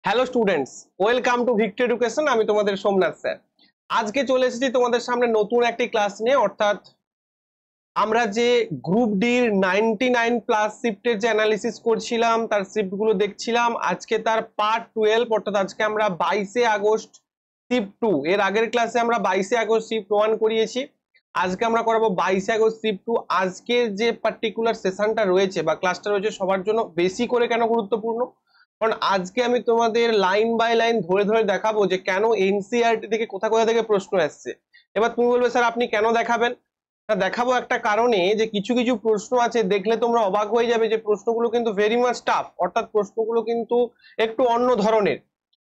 Hello students, welcome to victory education. আমি তোমাদের Somnath sir. আজকে চলে এসেছি তোমাদের সামনে নতুন একটি ক্লাস নিয়ে। অর্থাৎ আমরা যে গ্রুপ ডির 99+ শিফটের যে অ্যানালিসিস করছিলাম, তার শিফটগুলো দেখছিলাম। আজকে তার পার্ট 12, অর্থাৎ আজকে আমরা 22শে আগস্ট শিফট 2। এর আগের ক্লাসে আমরা 22শে আগস্ট শিফট 1 করিয়েছি। আজকে আমরা করাবো 22শে আগস্ট শিফট 2। আজকের যে পার্টিকুলার সেশনটা রয়েছে বা ক্লাসটা রয়েছে সবার জন্য বেশি করে কেন গুরুত্বপূর্ণ, কারণ আজকে আমি তোমাদের লাইন বাই লাইন ধরে ধরে দেখাবো যে কেন এনসিইআরটি থেকে কোথা কোথা থেকে প্রশ্ন আসছে। এবার তুমি বলবে স্যার আপনি কেন দেখাবেন। দেখাবো একটা কারণে, যে কিছু কিছু প্রশ্ন আছে দেখলে তোমরা অবাক হয়ে যাবে যে প্রশ্নগুলো কিন্তু ভেরি মাচ টাফ, অর্থাৎ প্রশ্নগুলো কিন্তু একটু অন্য ধরনের।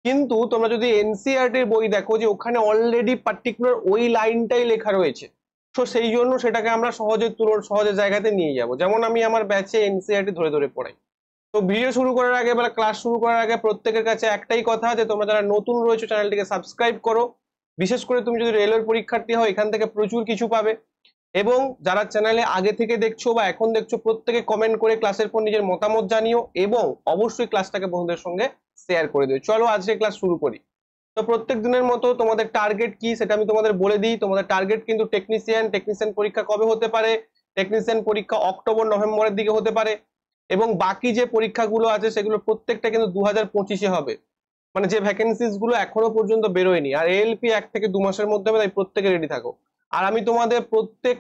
কিন্তু তোমরা যদি এনসিইআরটির বই দেখো যে ওখানে অলরেডি পার্টিকুলার ওই লাইনটাই লেখা রয়েছে। তো সেই জন্য সেটাকে আমরা সহজে জায়গাতে নিয়ে যাব। যেমন আমি আমার ব্যাচে এনসিইআরটি ধরে ধরে পড়াই। তো ভিডিও শুরু করার আগে বা ক্লাস শুরু করার আগে প্রত্যেকের কাছে একটাই কথা, যে তোমরা যারা নতুন রয়েছে চ্যানেলটিকে সাবস্ক্রাইব করো। বিশেষ করে তুমি যদি রেলওয়ের পরীক্ষার্থী হও, এখান থেকে প্রচুর কিছু পাবে। এবং যারা চ্যানেলে আগে থেকে দেখছো বা এখন দেখছো, প্রত্যেকে কমেন্ট করে ক্লাসের পর নিজের মতামত জানিও এবং অবশ্যই ক্লাসটাকে বন্ধুদের সঙ্গে শেয়ার করে দিও। চলো আজকে ক্লাস শুরু করি। তো প্রত্যেক দিনের মতো তোমাদের টার্গেট কি সেটা আমি তোমাদের বলে দিই। তোমাদের টার্গেট কিন্তু টেকনিশিয়ান পরীক্ষা কবে হতে পারে? টেকনিশিয়ান পরীক্ষা অক্টোবর নভেম্বরের দিকে হতে পারে। এবং বাকি যে পরীক্ষাগুলো আছে সেগুলো প্রত্যেকটা কিন্তু 2025-এ হবে। মানে যে ভ্যাকেন্সিস গুলো এখনো পর্যন্ত বেরোয়নি। আর এএলপি 1 থেকে 2 মাসের মধ্যে হবে, তাই প্রত্যেকে রেডি থাকো। আর আমি তোমাদের প্রত্যেক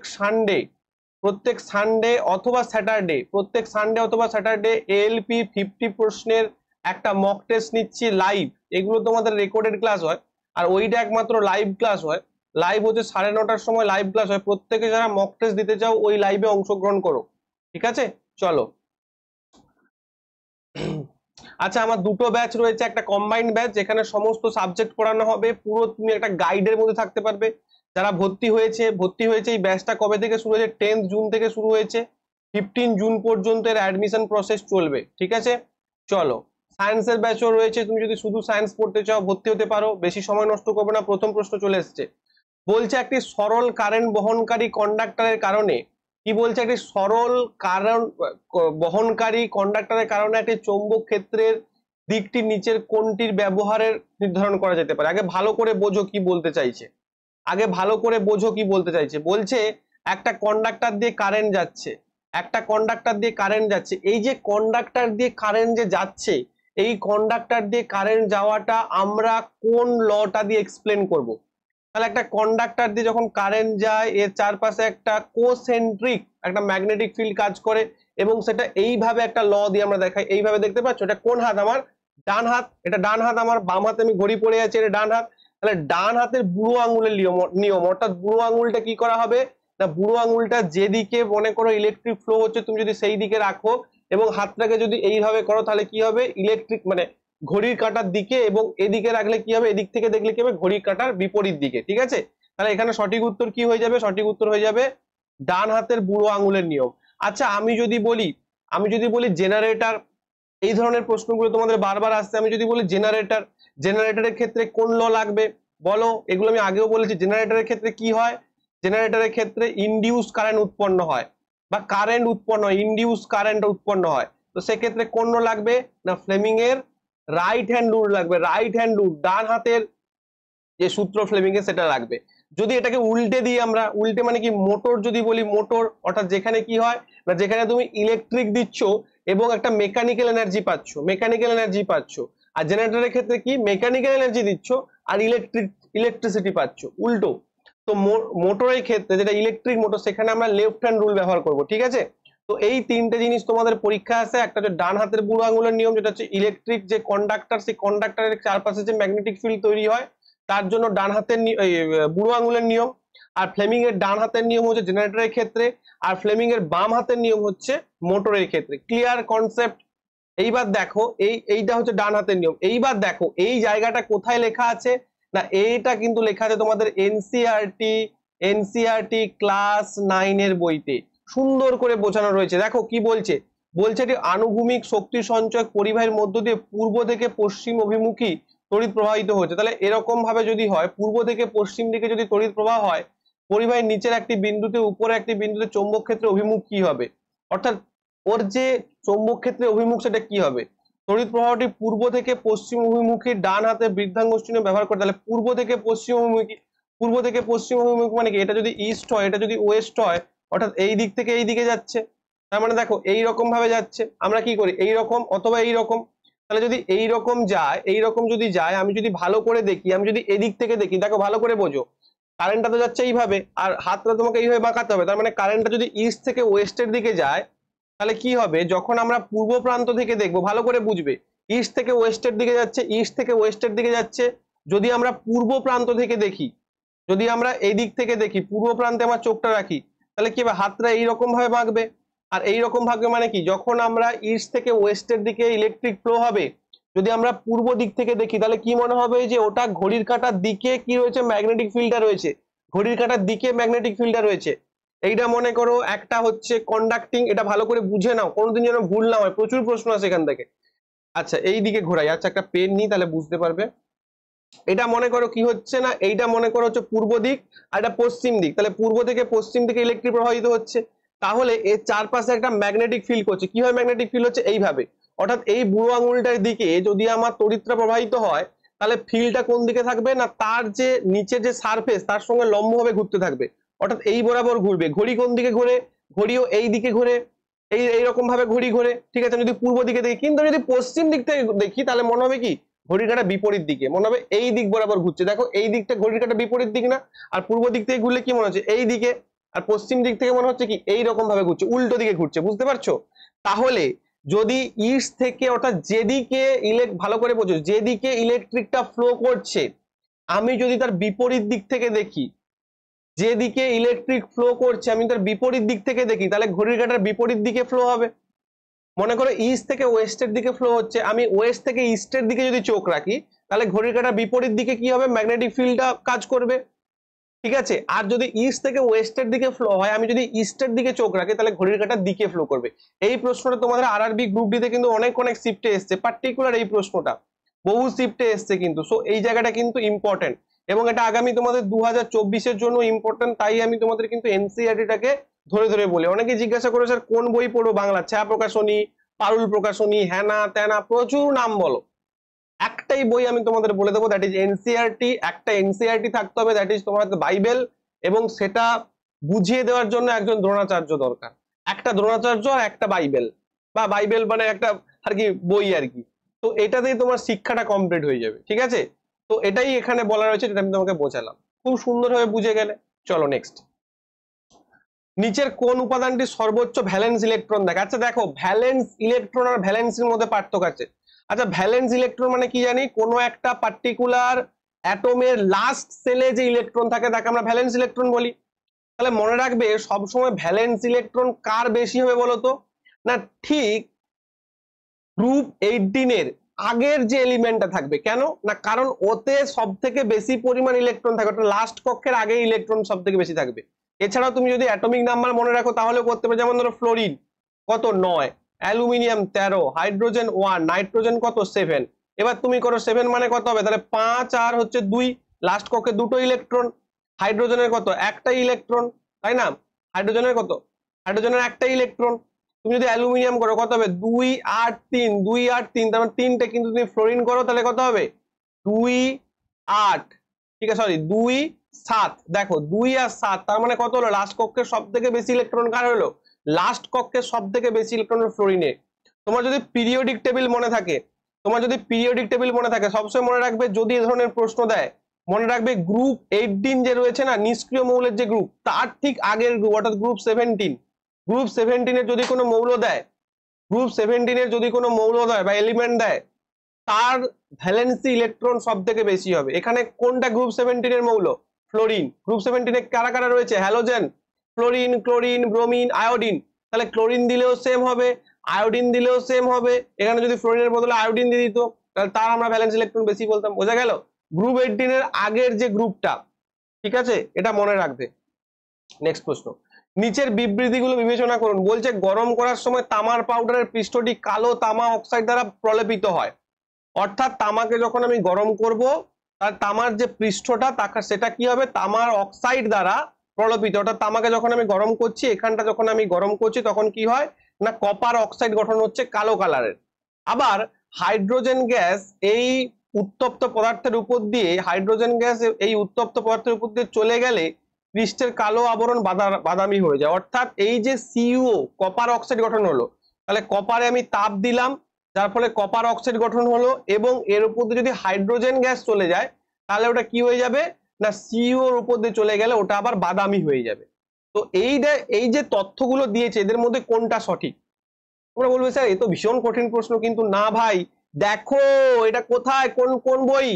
সানডে অথবা স্যাটারডে এএলপি 50 প্রশ্নের একটা মক টেস্ট নিচ্ছি লাইভ। এগুলো তোমাদের রেকর্ডেড ক্লাস হয়, আর ওইটা একমাত্র লাইভ ক্লাস হয়। লাইভ হচ্ছে 9:30টার সময় লাইভ ক্লাস হয়। প্রত্যেকে যারা মক টেস্ট দিতে চাও ওই লাইভে অংশগ্রহণ করো, ঠিক আছে? চলো। আচ্ছা, আমার দুটো ব্যাচ রয়েছে। একটা কম্বাইন্ড ব্যাচ যেখানে সমস্ত সাবজেক্ট পড়ানো হবে, পুরো তুমি একটা গাইডের মধ্যে থাকতে পারবে। যারা ভর্তি হয়েছে এই ব্যাচটা কবে থেকে শুরু হয়েছে? 10 জুন থেকে শুরু হয়েছে। 15 জুন পর্যন্ত এর অ্যাডমিশন প্রসেস চলবে, ঠিক আছে? চলো। সায়েন্সের ব্যাচও রয়েছে, তুমি যদি শুধু সায়েন্স পড়তে চাও ভর্তি হতে পারো। বেশি সময় নষ্ট করবে না। প্রথম প্রশ্ন চলে এসছে, বলছে একটি সরল কারেন্ট বহনকারী কন্ডাক্টরের কারণে, কি বলছে, একটি সরল কারেন্ট বহনকারী কন্ডাক্টরের কারণে একটি চৌম্বক ক্ষেত্রের দিকটি নিচের কোনটির ব্যবহারের নির্ধারণ করা যেতে পারে। আগে ভালো করে বোঝো কি বলতে চাইছে। বলছে একটা কন্ডাক্টর দিয়ে কারেন্ট যাচ্ছে। এই যে কন্ডাক্টর দিয়ে কারেন্ট যে যাচ্ছে, এই কন্ডাক্টর দিয়ে কারেন্ট যাওয়াটা আমরা কোন লটা দিয়ে এক্সপ্লেন করব? তাহলে একটা কন্ডাক্টর দিয়ে যখন কারেন্ট যায়, এর চারপাশে একটা কোসেন্ট্রিক একটা ম্যাগনেটিক ফিল্ড কাজ করে, এবং সেটা এইভাবে একটা ল দিয়ে আমরা দেখাই। এইভাবে দেখতে পাচ্ছ, এটা কোন হাত? আমার ডান হাত। এটা ডান হাত আমার। বাম হাতে আমি ঘড়ি পড়ে আছি, এটা ডান হাত। তাহলে ডান হাতের বুড়ো আঙুলের নিয়ম, অর্থাৎ বুড়ো আঙুলটা কি করা হবে না, বুড়ো আঙুলটা যেদিকে মনে করো ইলেকট্রিক ফ্লো হচ্ছে তুমি যদি সেই দিকে রাখো এবং হাতটাকে যদি এইভাবে করো, তাহলে কি হবে? ইলেকট্রিক মানে ঘড়ির কাঁটার দিকে, এবং এদিকে রাখলে কি হবে? এদিক থেকে দেখলে কি হবে? ঘড়ির কাঁটার বিপরীত দিকে, ঠিক আছে? তাহলে এখানে সঠিক উত্তর কি হয়ে যাবে? সঠিক উত্তর হয়ে যাবে ডান হাতের বুড়ো আঙুলের নিয়ম। আচ্ছা, আমি যদি বলি জেনারেটর, এই ধরনের প্রশ্নগুলো তোমাদের বারবার আসছে। আমি যদি বলি জেনারেটরের ক্ষেত্রে কোন ল লাগবে বলো? এগুলো আমি আগেও বলেছি। জেনারেটরের ক্ষেত্রে কি হয়? জেনারেটরের ক্ষেত্রে ইনডিউস কারেন্ট উৎপন্ন হয়, বা কারেন্ট উৎপন্ন হয়, ইনডিউস কারেন্ট উৎপন্ন হয়। তো সেক্ষেত্রে কোন ল লাগবে না, ফ্লেমিং এর রাইট হ্যান্ড রুল লাগবে। রাইট হ্যান্ড রুল, ডান হাতের যে সূত্র ফ্লেমিং এর, সেটা লাগবে। যদি এটাকে উল্টে দিই আমরা, উল্টে মানে কি, মোটর যদি বলি, মোটর অর্থাৎ যেখানে কি হয় না, যেখানে তুমি ইলেকট্রিক দিচ্ছ এবং একটা মেকানিক্যাল এনার্জি পাচ্ছ। আর জেনারেটরের ক্ষেত্রে কি, মেকানিক্যাল এনার্জি দিচ্ছ আর ইলেকট্রিসিটি পাচ্ছ, উল্টো। তো মোটরের ক্ষেত্রে, যেটা ইলেকট্রিক মোটর, সেখানে আমরা লেফট হ্যান্ড রুল ব্যবহার করব, ঠিক আছে? তো এই তিনটে জিনিস তোমাদের পরীক্ষা আছে। একটা হচ্ছে ডান হাতের বুড়ো আঙুলের নিয়ম, যেটা হচ্ছে ইলেকট্রিক যে কন্ডাক্টর, সেই কন্ডাক্টরের চারপাশে যে ম্যাগনেটিক ফিল্ড তৈরি হয়, তার জন্য ডান হাতের বুড়ো আঙুলের নিয়ম। আর ফ্লেমিং এর ডান হাতের নিয়ম হচ্ছে জেনারেটরের ক্ষেত্রে, আর ফ্লেমিং এর বাম হাতের নিয়ম হচ্ছে মোটরের ক্ষেত্রে। Clear concept? এইবার দেখো, এইটা হচ্ছে ডান হাতের নিয়ম। এইবার দেখো এই জায়গাটা কোথায় লেখা আছে না, এইটা কিন্তু লেখা আছে তোমাদের এনসিইআরটি ক্লাস 9 এর বইতে। সুন্দর করে বোঝানো রয়েছে। দেখো কি বলছে, এটি আনুভূমিক শক্তি সঞ্চয় পরিবাহের মধ্য দিয়ে পূর্ব থেকে পশ্চিম অভিমুখী তড়িৎ প্রবাহিত হচ্ছে। তাহলে এরকম ভাবে যদি হয়, পূর্ব থেকে পশ্চিম দিকে যদি তড়িৎ প্রবাহ হয়, পরিবাহের নিচের একটি বিন্দুতে উপরে একটি বিন্দুতে চৌম্বক ক্ষেত্রে অভিমুখ কি হবে? অর্থাৎ ওর যে চৌম্বক ক্ষেত্রে অভিমুখ, সেটা কি হবে? তড়িৎ প্রবাহটি পূর্ব থেকে পশ্চিম অভিমুখী ডান হাতে বৃদ্ধাঙ্গুষ্ঠ নিয়ে ব্যবহার করে, তাহলে পূর্ব থেকে পশ্চিম অভিমুখী, পূর্ব থেকে পশ্চিম অভিমুখী মানে কি, এটা যদি ইস্ট হয় এটা যদি ওয়েস্ট হয়, অর্থাৎ এই দিক থেকে এই দিকে যাচ্ছে, তার মানে দেখো এই রকম ভাবে যাচ্ছে, আমরা কি করি এই রকম অথবা এই রকম, তাহলে যদি এই রকম যায়, এই রকম যদি যায়, আমি যদি ভালো করে দেখি, আমি যদি এদিক থেকে দেখি, দেখো ভালো করে বোঝো, কারেন্টটা তো যাচ্ছে এইভাবে আর হাতটা তোমাকে এইভাবে বাঁকাতে হবে, তার মানে কারেন্টটা যদি ইস্ট থেকে ওয়েস্টের দিকে যায়, তাহলে কি হবে, যখন আমরা পূর্ব প্রান্ত থেকে দেখবো, ভালো করে বুঝবে, ইস্ট থেকে ওয়েস্টের দিকে যাচ্ছে, ইস্ট থেকে ওয়েস্টের দিকে যাচ্ছে, যদি আমরা পূর্ব প্রান্ত থেকে দেখি, যদি আমরা এই দিক থেকে দেখি, পূর্ব প্রান্তে আমার চোখটা রাখি, তাহলে কি হবে, হাতটা এইরকম ভাবে বাঁকবে, আর এইরকম ভাবে মানে কি, যখন আমরা ইস্ট থেকে ওয়েস্টের দিকে ইলেকট্রিক ফ্লো হবে, যদি আমরা পূর্ব দিক থেকে দেখি, তাহলে কি মনে হবে যে ওটা ঘড়ির কাঁটার দিকে কি রয়েছে, ম্যাগনেটিক ফিল্ডটা রয়েছে, ঘড়ির কাঁটার দিকে ম্যাগনেটিক ফিল্ডটা রয়েছে। এইটা মনে করো একটা হচ্ছে কন্ডাক্টিং, এটা ভালো করে বুঝে নাও, কোনোদিন যেন ভুল না হয়, প্রচুর প্রশ্ন আছে এখান থেকে। আচ্ছা এই দিকে ঘোরাই, আচ্ছা একটা পেন নিই তাহলে বুঝতে পারবে। এটা মনে করো কি হচ্ছে না, এইটা মনে করো হচ্ছে পূর্ব দিক আর এটা পশ্চিম দিক, তাহলে পূর্ব থেকে পশ্চিম দিকে ইলেকট্রিক প্রবাহিত হচ্ছে, তাহলে এর চারপাশে একটা ম্যাগনেটিক ফিল্ড করছে, কি হয় ম্যাগনেটিক ফিল্ড হচ্ছে এইভাবে, অর্থাৎ এই বুড়ো আঙুলটার দিকে যদি আমার তড়িৎটা প্রবাহিত হয়, তাহলে ফিল্ডটা কোন দিকে থাকবে না, তার যে নিচের যে সারফেস তার সঙ্গে লম্বভাবে ঘুরতে থাকবে, অর্থাৎ এই বরাবর ঘুরবে। ঘড়ি কোন দিকে ঘোরে, ঘড়িও এই দিকে ঘোরে, এইরকম ভাবে ঘড়ি ঘোরে, ঠিক আছে, যদি পূর্ব দিকে দেখি, কিন্তু যদি পশ্চিম দিক থেকে দেখি তাহলে মনে হবে কি, ঘড়ির কাঁটা বিপরীত দিকে, মনে হবে এই দিক বরাবর ঘুরছে, দেখো এই দিকটা ঘড়ির কাঁটা বিপরীত দিক না, আর পূর্ব দিক থেকে ঘুরলে কি মনে হচ্ছে এই দিকে, আর পশ্চিম দিক থেকে মনে হচ্ছে কি এই রকম ভাবে ঘুরছে, উল্টো দিকে ঘুরছে, বুঝতে পারছো। তাহলে যদি ইস্ট থেকে অর্থাৎ যেদিকে ভালো করে বোঝো, যেদিকে ইলেকট্রিকটা ফ্লো করছে, আমি যদি তার বিপরীত দিক থেকে দেখি, যেদিকে ইলেকট্রিক ফ্লো করছে আমি তার বিপরীত দিক থেকে দেখি, তাহলে ঘড়ির কাঁটার বিপরীত দিকে ফ্লো হবে। মনে করো ইস্ট থেকে ওয়েস্টের দিকে ফ্লো হচ্ছে, আমি ওয়েস্ট থেকে ইস্টের দিকে যদি চোখ রাখি, তাহলে ঘড়ির কাঁটার বিপরীত দিকে কি হবে, ম্যাগনেটিক ফিল্ডটা কাজ করবে, ঠিক আছে। আর যদি ইস্ট থেকে ওয়েস্টের দিকে ফ্লো হয়, আমি যদি ইস্টের দিকে চোখ রাখি, তাহলে ঘড়ির কাঁটার দিকে ফ্লো করবে। এই প্রশ্নটা তোমাদের আরআরবি গ্রুপ ডি তে কিন্তু অনেক শিফটে এসছে, পার্টিকুলার এই প্রশ্নটা বহু শিফটে এসছে কিন্তু, সো এই জায়গাটা কিন্তু ইম্পর্টেন্ট, এবং এটা আগামী তোমাদের 2024-এর জন্য ইম্পর্টেন্ট, তাই আমি তোমাদের কিন্তু এনসিইআরটি-টাকে ধরে ধরে বলি। অনেকে জিজ্ঞাসা করে স্যার কোন বই পড়বো, বাংলা ছায়া প্রকাশনী, পারুল প্রকাশনী, হ্যানা ত্যানা, প্রচুর নাম বলো, একটাই বই আমি তোমাদের বলে দেবো, দ্যাট ইজ এনসিইআরটি। একটা এনসিইআরটি থাকতে হবে, দ্যাট ইজ তোমার বাইবেল, এবং সেটা বুঝিয়ে দেওয়ার জন্য একজন দ্রোণাচার্য দরকার, একটা দ্রোণাচার্য আর একটা বাইবেল, বা বাইবেল মানে একটা আর কি বই আর কি, তো এটাতেই তোমার শিক্ষাটা কমপ্লিট হয়ে যাবে, ঠিক আছে। তো এটাই এখানে বলা রয়েছে, যেটা আমি তোমাকে বোঝালাম, খুব সুন্দরভাবে বুঝে গেলে। চলো নেক্সট, নিচের কোন উপাদানটি সর্বোচ্চ ভ্যালেন্স ইলেকট্রন দেখায়। আচ্ছা দেখো, ভ্যালেন্স ইলেকট্রন আর ভ্যালেন্সির মধ্যে পার্থক্য আছে। আচ্ছা ভ্যালেন্স ইলেকট্রন মানে কি জানি, কোনো একটা পার্টিকুলার অ্যাটমের লাস্ট সেলে যে ইলেকট্রন থাকে তাকে আমরা ভ্যালেন্স ইলেকট্রন বলি। তাহলে মনে রাখবে সবসময় ভ্যালেন্স ইলেকট্রন কার বেশি হবে বলতো, না ঠিক গ্রুপ 18 এর আগের যে এলিমেন্টটা থাকবে, কেন না, কারণ ওতে সব থেকে বেশি পরিমাণ ইলেকট্রন থাকে, ওটা লাস্ট কক্ষের আগে ইলেকট্রন সব থেকে বেশি থাকবে। এছাড়াও তুমি যদি অ্যাটমিক নাম্বার মনে রাখো তাহলে করতে পারো, যেমন ধরো ফ্লোরিন কত 9, অ্যালুমিনিয়াম 13, হাইড্রোজেন 1, নাইট্রোজেন কত 7। এবার তুমি করো 7 মানে কত হবে, তাহলে 5 আর হচ্ছে 2, লাস্ট কক্ষে দুটো ইলেকট্রন, হাইড্রোজেনের কত একটা ইলেকট্রন, তাই না, হাইড্রোজেনের কত, হাইড্রোজেনের একটা ইলেকট্রন। তুমি যদি অ্যালুমিনিয়াম করো কত হবে 2 8 3, 2 8 3, তার মানে 3টে, কিন্তু তুমি ফ্লোরিন করো তাহলে কত হবে 2 8, ঠিক আছে, সরি 2 7, দেখো 2 আর 7, তার মানে কত হলো, লাস্ট কক্ষের সব থেকে বেশি ইলেকট্রন কার হলো, লাস্ট কক্ষের সব থেকে বেশি ইলেকট্রন ফ্লোরিনে। তোমার যদি পিরিয়ডিক টেবিল মনে থাকে, সবসময় মনে রাখবে যদি এই ধরনের প্রশ্ন দেয়, মনে রাখবে গ্রুপ 18 যে রয়েছে না, নিষ্ক্রিয় মৌলের যে গ্রুপ, তার ঠিক আগের গ্রুপ অর্থাৎ গ্রুপ 17, গ্রুপ 17 এর যদি কোনো মৌল দেয়, গ্রুপ 17 এর যদি কোনো মৌল দেয় বা এলিমেন্ট দেয়, তার ভ্যালেন্সি ইলেকট্রন সব থেকে বেশি হবে। এখানে কোনটা গ্রুপ 17 এর মৌল, ফ্লোরিন। গ্রুপ 17 এ কারা কারা রয়েছে, halogen, fluorine, chlorine, bromine, iodine, তাহলে ক্লোরিন দিলেও সেম হবে, আয়োডিন দিলেও সেম হবে। এখানে যদি ফ্লোরিনের বদলে আয়োডিন দিয়ে দিত, তাহলে তার আমরা ভ্যালেন্স ইলেকট্রন বেশি বলতাম, বোঝা গেল। গ্রুপ 18 এর আগের যে গ্রুপটা, ঠিক আছে, এটা মনে রাখবে। নেক্সট প্রশ্ন, নিচের বিবৃতিগুলো বিবেচনা করুন। বলছে গরম করার সময় তামার পাউডারের পৃষ্ঠটি কালো তামা অক্সাইড দ্বারা প্রলেপিত হয়, অর্থাৎ তামাকে যখন আমি গরম করব, তার তামার যে পৃষ্ঠটা সেটা কি হবে, তামার অক্সাইড দ্বারা প্রলেপিত, অর্থাৎ তামাকে যখন আমি গরম করছি, এখানটা যখন আমি গরম করছি তখন কি হয় না, কপার অক্সাইড গঠন হচ্ছে কালো কালারের। আবার হাইড্রোজেন গ্যাস এই উত্তপ্ত পদার্থের উপর দিয়ে, হাইড্রোজেন গ্যাস এই উত্তপ্ত পদার্থের উপর দিয়ে চলে গেলে পৃষ্ঠের কালো আবরণ বাদামি হয়ে যায়। অর্থাৎ এই যে সিইও কপার অক্সাইড গঠন হলো, তাহলে কপারে আমি তাপ দিলাম, যার ফলে কপার অক্সাইড গঠন হলো, এবং এর উপর দিয়ে যদি হাইড্রোজেন গ্যাস চলে যায় তাহলে ওটা কি হয়ে যাবে না, সিইও এর উপর দিয়ে চলে গেলে ওটা আবার বাদামি হয়ে যাবে। তো এই যে তথ্যগুলো দিয়েছে এদের মধ্যে কোনটা সঠিক? তোমরা বলবে স্যার এ তো ভীষণ কঠিন প্রশ্ন। কিন্তু না ভাই, দেখো এটা কোথায়, কোন কোন বই,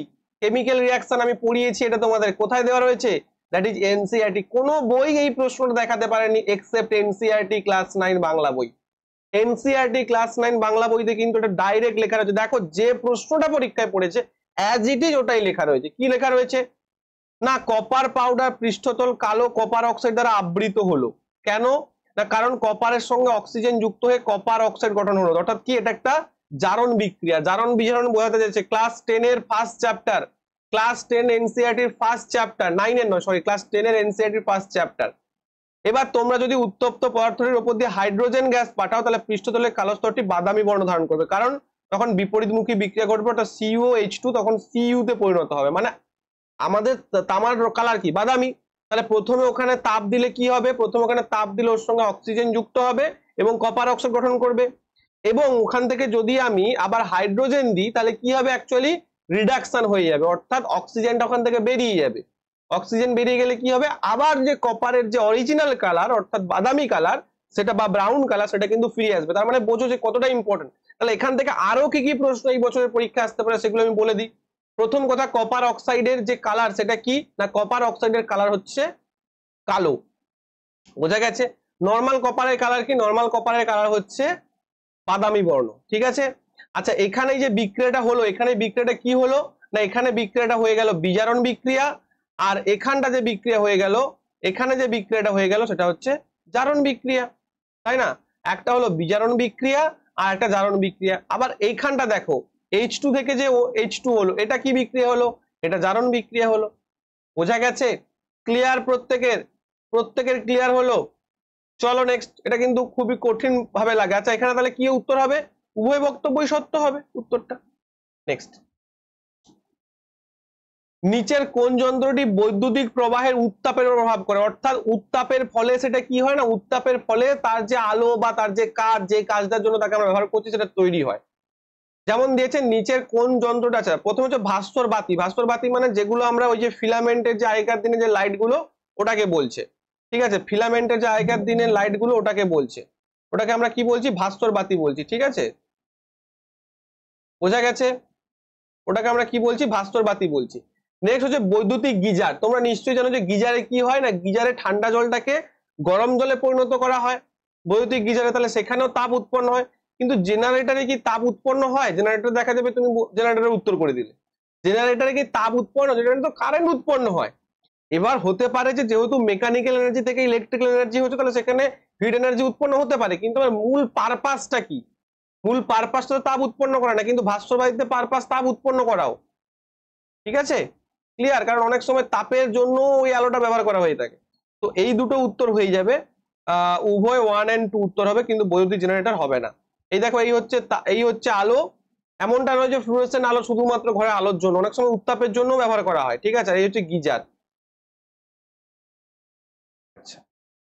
কেমিক্যাল রিয়াকশন আমি পড়িয়েছি, এটা তোমাদের কোথায় দেওয়া রয়েছে, দ্যাট ইজ এনসিইআরটি। কোনো বই এই প্রশ্নটা দেখাতে পারেনি এক্সেপ্ট এনসিইআরটি ক্লাস 9 বাংলা বই। এনসিইআরটি ক্লাস 9 বাংলা বইতে কিন্তু এটা ডাইরেক্ট লেখা রয়েছে। দেখো যে প্রশ্নটা পরীক্ষায় পড়েছে অ্যাজ ইট ইজ ওটাই লেখা রয়েছে। কি লেখা রয়েছে না, কপার পাউডার পৃষ্ঠতল কালো কপার অক্সাইড দ্বারা আবৃত হলো। কেন না, কারণ কপারের সঙ্গে অক্সিজেন যুক্ত হয়ে কপার অক্সাইড গঠন হলো। অর্থাৎ কি, এটা একটা জারণ বিক্রিয়া। জারণ বিজারণ বোঝাতে যাচ্ছে ক্লাস 10 এর ফার্স্ট চ্যাপ্টার, ক্লাস 10 এনসিইআরটির ফার্স্ট চ্যাপ্টার, 9 এর নয় সরি, ক্লাস 10 এর এনসিইআরটির ফার্স্ট চ্যাপ্টার। এবার তোমরা যদি উত্তপ্ত পদার্থের উপর দিয়ে হাইড্রোজেন গ্যাস পাঠাও তাহলে পৃষ্ঠতলের কালো স্তরটি বাদামি বর্ণ ধারণ করবে, কারণ তখন বিপরীতমুখী বিক্রিয়া ঘটবে, ওটা COH2 তখন CU তে পরিণত হবে। মানে আমাদের তামার কালার কি, বাদামি। তাহলে প্রথমে ওখানে তাপ দিলে কি হবে, প্রথমে ওখানে তাপ দিলে ওর সঙ্গে অক্সিজেন যুক্ত হবে এবং কপার অক্সাইড গঠন করবে। এবং ওখান থেকে যদি আমি আবার হাইড্রোজেন দিই তাহলে কি হবে, অ্যাকচুয়ালি রিডাকশন হয়ে যাবে, অর্থাৎ অক্সিজেনটা ওখান থেকে বেরিয়ে যাবে। অক্সিজেন বেরিয়ে গেলে কি হবে, আবার যে কপারের যে অরিজিনাল কালার অর্থাৎ বাদামি কালার সেটা বা ব্রাউন কালার সেটা কিন্তু ফিরে আসবে। তার মানে বোঝো যে কতটা ইম্পর্টেন্ট। তাহলে এখান থেকে আরো কি কি প্রশ্ন এই বছরের পরীক্ষা আসতে পারে সেগুলো আমি বলে দিই। প্রথম কথা, কপার অক্সাইডের যে কালার সেটা কি না, কপার অক্সাইডের কালার হচ্ছে কালো, বোঝা গেছে। নর্মাল কপারের কালার কি, নর্মাল কপারের কালার হচ্ছে বাদামি বর্ণ, ঠিক আছে। আচ্ছা, এখানে যে বিক্রিয়াটা হলো, এখানে বিক্রিয়াটা কি হলো না, এখানে বিক্রিয়াটা হয়ে গেল বিজারণ বিক্রিয়া, আর এখানটা যে বিক্রিয়া হয়ে গেল, এখানে যে বিক্রিয়াটা হয়ে গেল সেটা হচ্ছে জারণ বিক্রিয়া, তাই না। একটা হলো বিজারণ বিক্রিয়া আর একটা জারণ বিক্রিয়া। আবার এইখানটা দেখো H2 থেকে যে H2 হলো, এটা কি বিক্রিয়া হলো, এটা জারণ বিক্রিয়া হলো, বোঝা গেছে। ক্লিয়ার, প্রত্যেকের ক্লিয়ার হলো। চলো নেক্সট, এটা কিন্তু খুবই কঠিন ভাবে লাগে। আচ্ছা, এখানে তাহলে কি উত্তর হবে, উভয় বক্তব্যই সত্য হবে উত্তরটা। নেক্সট, নিচের কোন যন্ত্রটি বৈদ্যুতিক প্রবাহের উত্তাপের প্রভাব করে, অর্থাৎ উত্তাপের ফলে সেটা কি হয় না, উত্তাপের ফলে তার যে আলো বা তার যে কাজ, যে কাজটার জন্য তাকে আমরা ব্যবহার করছি সেটা তৈরি হয়। যেমন দিয়েছে নিচের কোন যন্ত্রটা আছে, প্রথম হচ্ছে ভাস্কর বাতি। ভাস্কর বাতি মানে যেগুলো আমরা ওই যে ফিলামেন্টের যে আগেকার দিনে যে লাইট গুলো ওটাকে বলছে, ঠিক আছে। ফিলামেন্টের যে আগেকার দিনের লাইট গুলো ওটাকে বলছে, ওটাকে আমরা কি বলছি, ভাস্কর বাতি বলছি, ঠিক আছে, বোঝা গেছে। ওটাকে আমরা কি বলছি, ভাস্কর বাতি বলছি। নেক্সট হচ্ছে বৈদ্যুতিক গিজার। তোমরা নিশ্চয়ই জানো যে গিজারে কি হয় না, গিজারে ঠান্ডা জলটাকে গরম জলে পরিণত করা হয় বৈদ্যুতিক গিজারে, তাহলে সেখানেও তাপ উৎপন্ন হয়। কিন্তু জেনারেটরে কি তাপ উৎপন্ন হয়, জেনারেটর দেখা যাবে তুমি জেনারেটরের উত্তর করে দিলে, জেনারেটরে কি তাপ উৎপন্ন, জেনারেটরে তো কারেন্ট উৎপন্ন হয়। এবার হতে পারে যে যেহেতু মেকানিক্যাল এনার্জি থেকে ইলেকট্রিক্যাল এনার্জি হচ্ছে তাহলে সেখানে হিট এনার্জি উৎপন্ন হতে পারে, কিন্তু আমার মূল পারপাসটা কি, মূল পারপাসটা তো তাপ উৎপন্ন করা না, কিন্তু ভাস্কর বাতিতে পারপাস তাপ উৎপন্ন করাও, ঠিক আছে। ক্লিয়ার, কারণ অনেক সময় তাপের জন্য ওই আলোটা ব্যবহার করা হয়ে থাকে। তো এই দুটো উত্তর হয়ে যাবে, উভয় 1 and 2 উত্তর হবে, কিন্তু বৈদ্যুতিক জেনারেটর হবে না। এই দেখো এই হচ্ছে আলো, এমনটা নয় যে ফ্লুরোসেন্ট আলো শুধুমাত্র ঘরে আলোর জন্য, অনেক সময় উত্তাপের জন্য ব্যবহার করা হয়, ঠিক আছে। এই হচ্ছে গিজার। আচ্ছা,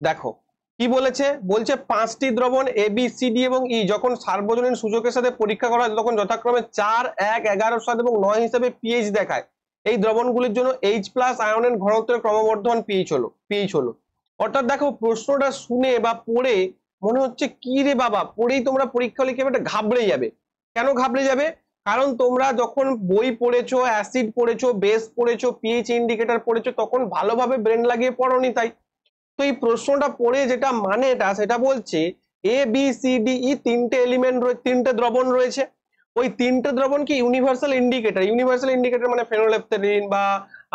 দেখো কি বলেছে, বলছে 5টি দ্রবণ ABCD এবং E যখন সার্বজনীন সূচকের সাথে পরীক্ষা করা হয় তখন যথাক্রমে 4, 1, 11, 7 এবং 9 হিসেবে pH দেখায়। এই দ্রবণগুলির জন্য H+ আয়নের ঘনত্বের ক্রমবর্ধমান pH হলো। অর্থাৎ দেখো প্রশ্নটা শুনে বা পড়ে মনে হচ্ছে কি রে বাবা, পড়েই তোমরা পরীক্ষা লিখে একটা ঘাবড়ে যাবে। কেন ঘাবড়ে যাবে, কারণ তোমরা যখন বই পড়েছো, অ্যাসিড পড়েছো, বেস পড়েছো, pH ইন্ডিকেটর পড়েছো, তখন ভালোভাবে ব্রেন লাগিয়ে পড়োনি, তাই। তো এই প্রশ্নটা পড়ে যেটা মানেটা সেটা বলছে ABCDE তিনটে এলিমেন্ট রয়েছে, তিনটে দ্রবণ রয়েছে। ওই তিনটে দ্রবণ কি ইউনিভার্সাল ইন্ডিকেটর, ইউনিভার্সাল ইন্ডিকেটর মানে ফেনোলেপথেরিন বা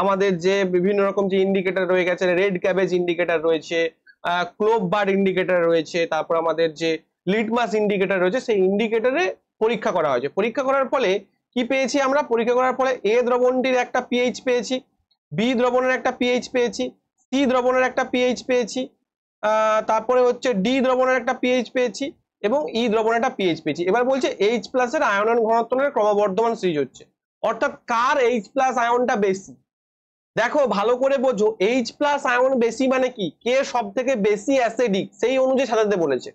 আমাদের যে বিভিন্ন রকম যে ইন্ডিকেটর রয়ে গেছে, রেড ক্যাবেজ ইন্ডিকেটর রয়েছে, ক্লোভ বার্ড ইন্ডিকেটর রয়েছে, তারপর আমাদের যে লিটমাস ইন্ডিকেটর রয়েছে, সেই ইন্ডিকেটরে পরীক্ষা করা হয়েছে। পরীক্ষা করার ফলে কি পেয়েছি আমরা, পরীক্ষা করার ফলে A দ্রবণটির একটা pH পেয়েছি, B দ্রবণের একটা pH পেয়েছি, C দ্রবণের একটা pH পেয়েছি, তারপরে হচ্ছে D দ্রবণের একটা pH পেয়েছি, এবং ই দ্রবণে একটা পিএইচ পেয়েছি। এবার বলছে এইচ প্লাসের আয়নন ঘনত্বের ক্রমবর্ধমান সিরিজ হচ্ছে, অর্থাৎ কার এইচ প্লাস আয়নটা বেশি। দেখো ভালো করে বোঝো, এইচ প্লাস আয়ন বেশি মানে কি, কে সব থেকে বেশি অ্যাসিডিক সেই অনুযায়ী সাজাতে বলেছে।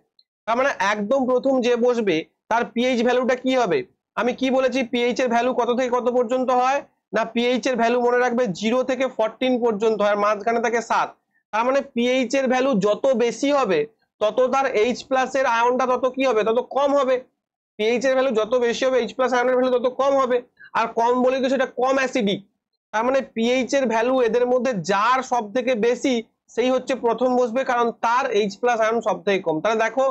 তার মানে একদম প্রথম যে বসবে তার পিএইচ ভ্যালুটা কি হবে, আমি কি বলেছি পিএইচ এর ভ্যালু কত থেকে কত পর্যন্ত হয় না, পিএইচ এর ভ্যালু মনে রাখবে 0 থেকে 14 পর্যন্ত হয়, মাঝখানে থাকে 7। তার মানে পিএইচ এর ভ্যালু যত বেশি হবে তত তার এইচ প্লাস এর আয়নটা তত কি হবে, তত কম হবে। পিএইচ এর ভ্যালু যত বেশি হবে এইচ প্লাস আয়নের ভ্যালু তত কম হবে, আর কম বলে তো সেটা কম অ্যাসিডিক। তার মানে পিএইচ এর ভ্যালু এদের মধ্যে যার সব থেকে বেশি সেই হচ্ছে প্রথম বসবে, কারণ তার এইচ প্লাস আয়ন সব থেকে কম। তাহলে দেখো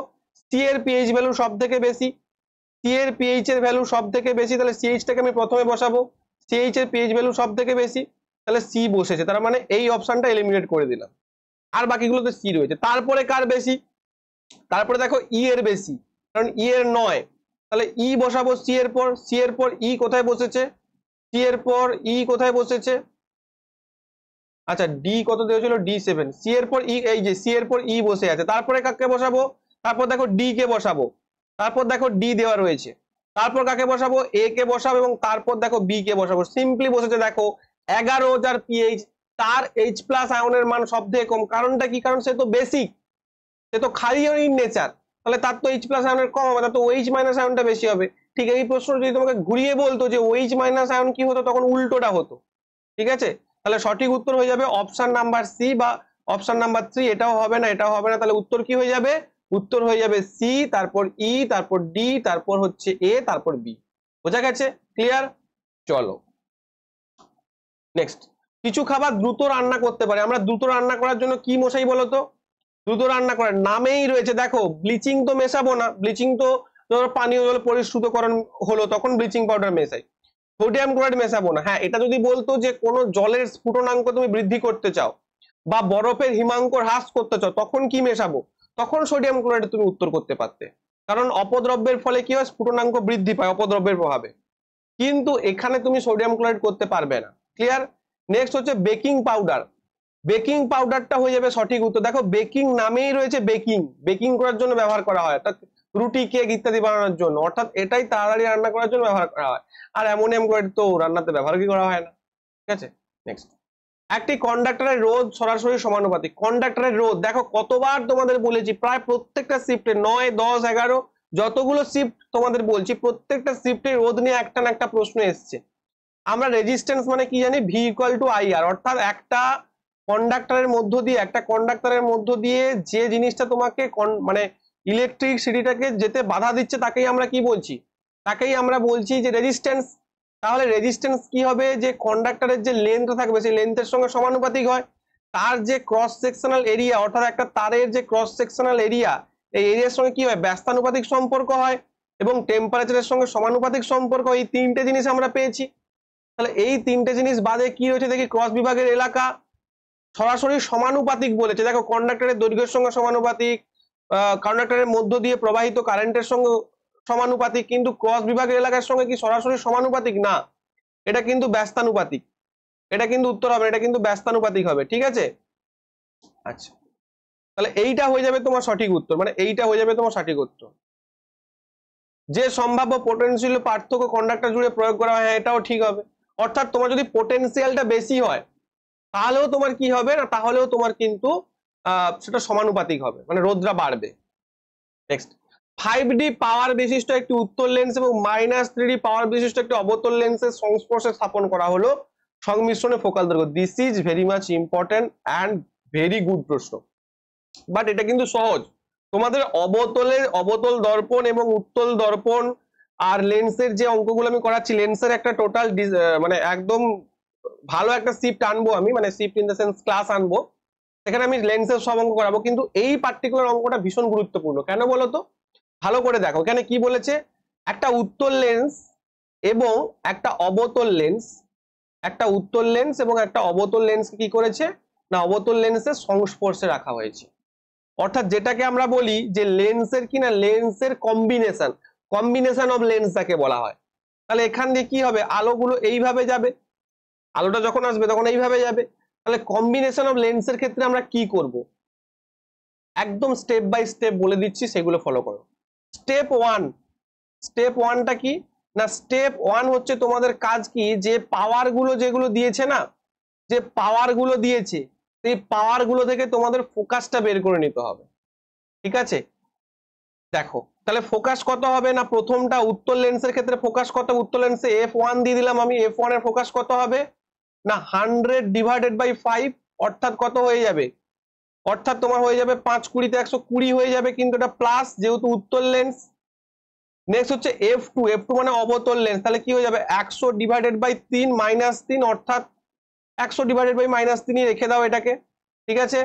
সি এর পিএইচ ভ্যালু সব থেকে বেশি, সি এর পিএইচ এর ভ্যালু সব থেকে বেশি, তাহলে সিএইচ টাকে আমি প্রথমে বসাবো, সিএইচ এর পিএইচ ভ্যালু সব থেকে বেশি, তাহলে সি বসেছে। তার মানে এই অপশনটা এলিমিনেট করে দিলাম, আর বাকিগুলোতে সি রয়েছে। তারপরে কার বেশি, তারপরে দেখো ই এর বেশি, কারণ ই এর 9, তাহলে ই বসাবো সি এর পর, সি এর পর ই কোথায় বসেছে, সি এর পর ই কোথায় বসেছে, আচ্ছা ডি কত দেওয়া ছিল, D7, সি এর পর ই, এই যে সি এর পর ই বসে আছে। তারপরে কাকে বসাবো, তারপর দেখো ডি কে বসাবো, তারপর দেখো ডি দেওয়া রয়েছে, তারপর কাকে বসাবো, এ কে বসাবো, এবং তারপর দেখো বি কে বসাবো। সিম্পলি বসেছে দেখো 11 যার পিএইচ, তার এইচ প্লাস আয়নের মান সব থেকে কম। কারণটা কি, কারণ সে তো বেসিক, সে তো খালি ইন নেচার, তাহলে তার তো এইচ প্লাস আয়নের কম হবে, তার তো ওএইচ মাইনাস আয়নটা বেশি হবে। ঠিক এই প্রশ্ন যদি তোমাকে ঘুরিয়ে বলতো যে ওএইচ মাইনাস আয়ন কি হতো, তখন উল্টোটা হতো। ঠিক আছে, তাহলে সঠিক উত্তর হয়ে যাবে অপশন নাম্বার সি বা অপশন নাম্বার 3। এটাও হবে না, এটাও হবে না, তাহলে উত্তর কি হয়ে যাবে, উত্তর হয়ে যাবে সি, তারপর ই, তারপর ডি, তারপর হচ্ছে এ, তারপর বি। বোঝা গেছে, ক্লিয়ার? চলো নেক্সট। কিছু খাবার দ্রুত রান্না করতে পারে, আমরা দ্রুত রান্না করার জন্য কি মশাই বলতো, দ্রুত রান্না করার নামেই রয়েছে, দেখো ব্লিচিং তো মেশাবো না, ব্লিচিং তো ধরো পানীয় জল পরিশ্রুতকরণ হলো তখন ব্লিচিং পাউডার মেশাই, সোডিয়াম ক্লোরাইড মেশাবো না। হ্যাঁ, এটা যদি বলতো যে কোনো জলের স্ফুটনাঙ্ক তুমি বৃদ্ধি করতে চাও বা বরফের হিমাঙ্ক হ্রাস করতে চাও, তখন কি মেশাবো, তখন সোডিয়াম ক্লোরাইড তুমি উত্তর করতে পারতে, কারণ অপদ্রব্যের ফলে কি হয়, স্ফুটনাঙ্ক বৃদ্ধি পায় অপদ্রব্যের প্রভাবে। কিন্তু এখানে তুমি সোডিয়াম ক্লোরাইড করতে পারবে না। ক্লিয়ার? নেক্সট হচ্ছে বেকিং পাউডার, বেকিং পাউডারটা হয়ে যাবে সঠিক উত্তর। দেখো বেকিং নামেই রয়েছে বেকিং, বেকিং করার জন্য ব্যবহার করা হয়, অর্থাৎ রুটি কেক ইত্যাদি বানানোর জন্য, অর্থাৎ এটাই তাড়াতাড়ি রান্না করার জন্য ব্যবহার করা হয়। আর অ্যামোনিয়াম ক্লোরাইড তো রান্নাতে ব্যবহার কি করা হয় না। ঠিক আছে, নেক্সট। একটি কন্ডাক্টরের রোধ সরাসরি সমানুপাতিক। কন্ডাক্টরের রোধ দেখো কতবার তোমাদের বলেছি, প্রায় প্রত্যেকটা শিফটে 9, 10, 11 যতগুলো শিফট তোমাদের বলছি, প্রত্যেকটা শিফটে রোধ নিয়ে একটা না একটা প্রশ্ন এসছে। আমরা রেজিস্ট্যান্স মানে কি জানি, ভি ইকুয়াল টু আইআর, অর্থাৎ একটা কন্ডাক্টরের মধ্য দিয়ে, একটা কন্ডাক্টরের মধ্য দিয়ে যে জিনিসটা তোমাকে মানে ইলেকট্রিসিটিটাকে যেতে বাধা দিচ্ছে তাকেই আমরা কি বলছি, তাকেই আমরা বলছি যে রেজিস্ট্যান্স। তাহলে রেজিস্ট্যান্স কি হবে, যে কন্ডাক্টরের যে লেন্থ থাকবে সেই লেন্থের সঙ্গে সমানুপাতিক হয়, তার যে ক্রস সেকশনাল এরিয়া, অর্থাৎ একটা তারের যে ক্রস সেকশনাল এরিয়া, এই এরিয়ার সঙ্গে কি হয়, ব্যস্তানুপাতিক সম্পর্ক হয়, এবং টেম্পারেচারের সঙ্গে সমানুপাতিক সম্পর্ক। এই তিনটে জিনিস আমরা পেয়েছি। তাহলে এই তিনটে জিনিস বাদে কি রয়েছে দেখি, ক্রস বিভাগের এলাকা সরাসরি সমানুপাতিক বলেছে। দেখো কন্ডাক্টরের দৈর্ঘ্যের সঙ্গে সমানুপাতিক, কন্ডাক্টরের মধ্য দিয়ে প্রবাহিত কারেন্টের সঙ্গে সমানুপাতিক, কিন্তু ক্রস বিভাগের এলাকার সঙ্গে কি সরাসরি সমানুপাতিক না, এটা কিন্তু ব্যস্তানুপাতিক। এটা কিন্তু উত্তর হবে, এটা কিন্তু ব্যস্তানুপাতিক হবে। ঠিক আছে, আচ্ছা তাহলে এইটা হয়ে যাবে তোমার সঠিক উত্তর, মানে এইটা হয়ে যাবে তোমার সঠিক উত্তর। যে সম্ভাব্য পোটেনশিয়াল পার্থক্য কন্ডাক্টর জুড়ে প্রয়োগ করা হয়, এটাও ঠিক হবে। অর্থাৎ তোমার যদি পোটেনশিয়ালটা বেশি হয় তাহলেও তোমার কি হবে না, তাহলেও তোমার কিন্তু সেটা সমানুপাতিক হবে, মানে রোধটা বাড়বে। নেক্সট, 5D পাওয়ার বিশিষ্ট একটি উত্তল লেন্স এবং -3D পাওয়ার বিশিষ্ট একটি অবতল লেন্সের সংস্পর্শে স্থাপন করা হলো সংমিশ্রণে ফোকাল দৈর্ঘ্য। This is very much important and very good প্রশ্ন, বাট এটা কিন্তু সহজ। তোমাদের অবতল দর্পণ এবং উত্তল দর্পণ আর লেন্সের যে অঙ্কগুলো আমি করাচ্ছি, লেন্সের একটা টোটাল মানে একদম ভালো একটা শিফট আনবো আমি, মানে shift in the sense class আনবো, সেখানে আমি লেন্সের সব অঙ্ক করাবো। কিন্তু এই পার্টিকুলার অঙ্কটা ভীষণ গুরুত্বপূর্ণ, কেন বলতো, ভালো করে দেখো এখানে কি বলেছে, একটা উত্তল লেন্স এবং একটা অবতল লেন্স, একটা উত্তল লেন্স এবং একটা অবতল লেন্স কি করেছে না, অবতল লেন্সের সংস্পর্শে রাখা হয়েছে। অর্থাৎ যেটাকে আমরা বলি যে লেন্সের কি না, লেন্সের কম্বিনেশন, কম্বিনেশন অফ লেন্স যাকে বলা হয়। তাহলে এখান দিয়ে কি হবে, আলোগুলো এইভাবে যাবে, আলোটা যখন আসবে তখন এইভাবে যাবে। তাহলে কম্বিনেশন অফ লেন্সের ক্ষেত্রে আমরা কি করব, একদম স্টেপ বাই স্টেপ বলে দিচ্ছি, সেগুলো ফলো করো। স্টেপ ওয়ান, স্টেপ ওয়ানটা কি না, স্টেপ ওয়ান হচ্ছে তোমাদের কাজ কি, যে পাওয়ার গুলো যেগুলো দিয়েছে না, যে পাওয়ার গুলো দিয়েছে, এই পাওয়ার গুলো থেকে তোমাদের ফোকাসটা বের করে নিতে হবে। ঠিক আছে, দেখো তাহলে ফোকাস কত হবে না, প্রথমটা উত্তর লেন্সের ক্ষেত্রে ফোকাস কত, উত্তর লেন্সে F1 দিয়ে দিলাম আমি, F1 এর ফোকাস কত হবে না 100/5, অর্থাৎ কত হয়ে যাবে, অর্থাৎ তোমার হয়ে যাবে 5 20 তে 120 হয়ে যাবে, কিন্তু এটা প্লাস যেহেতু উত্তর লেন্স। নেক্সট হচ্ছে F2, F2 মানে অবতল লেন্স, তাহলে কি হয়ে যাবে 100/3 -3, অর্থাৎ 100/-3 রেখে দাও এটাকে। ঠিক আছে,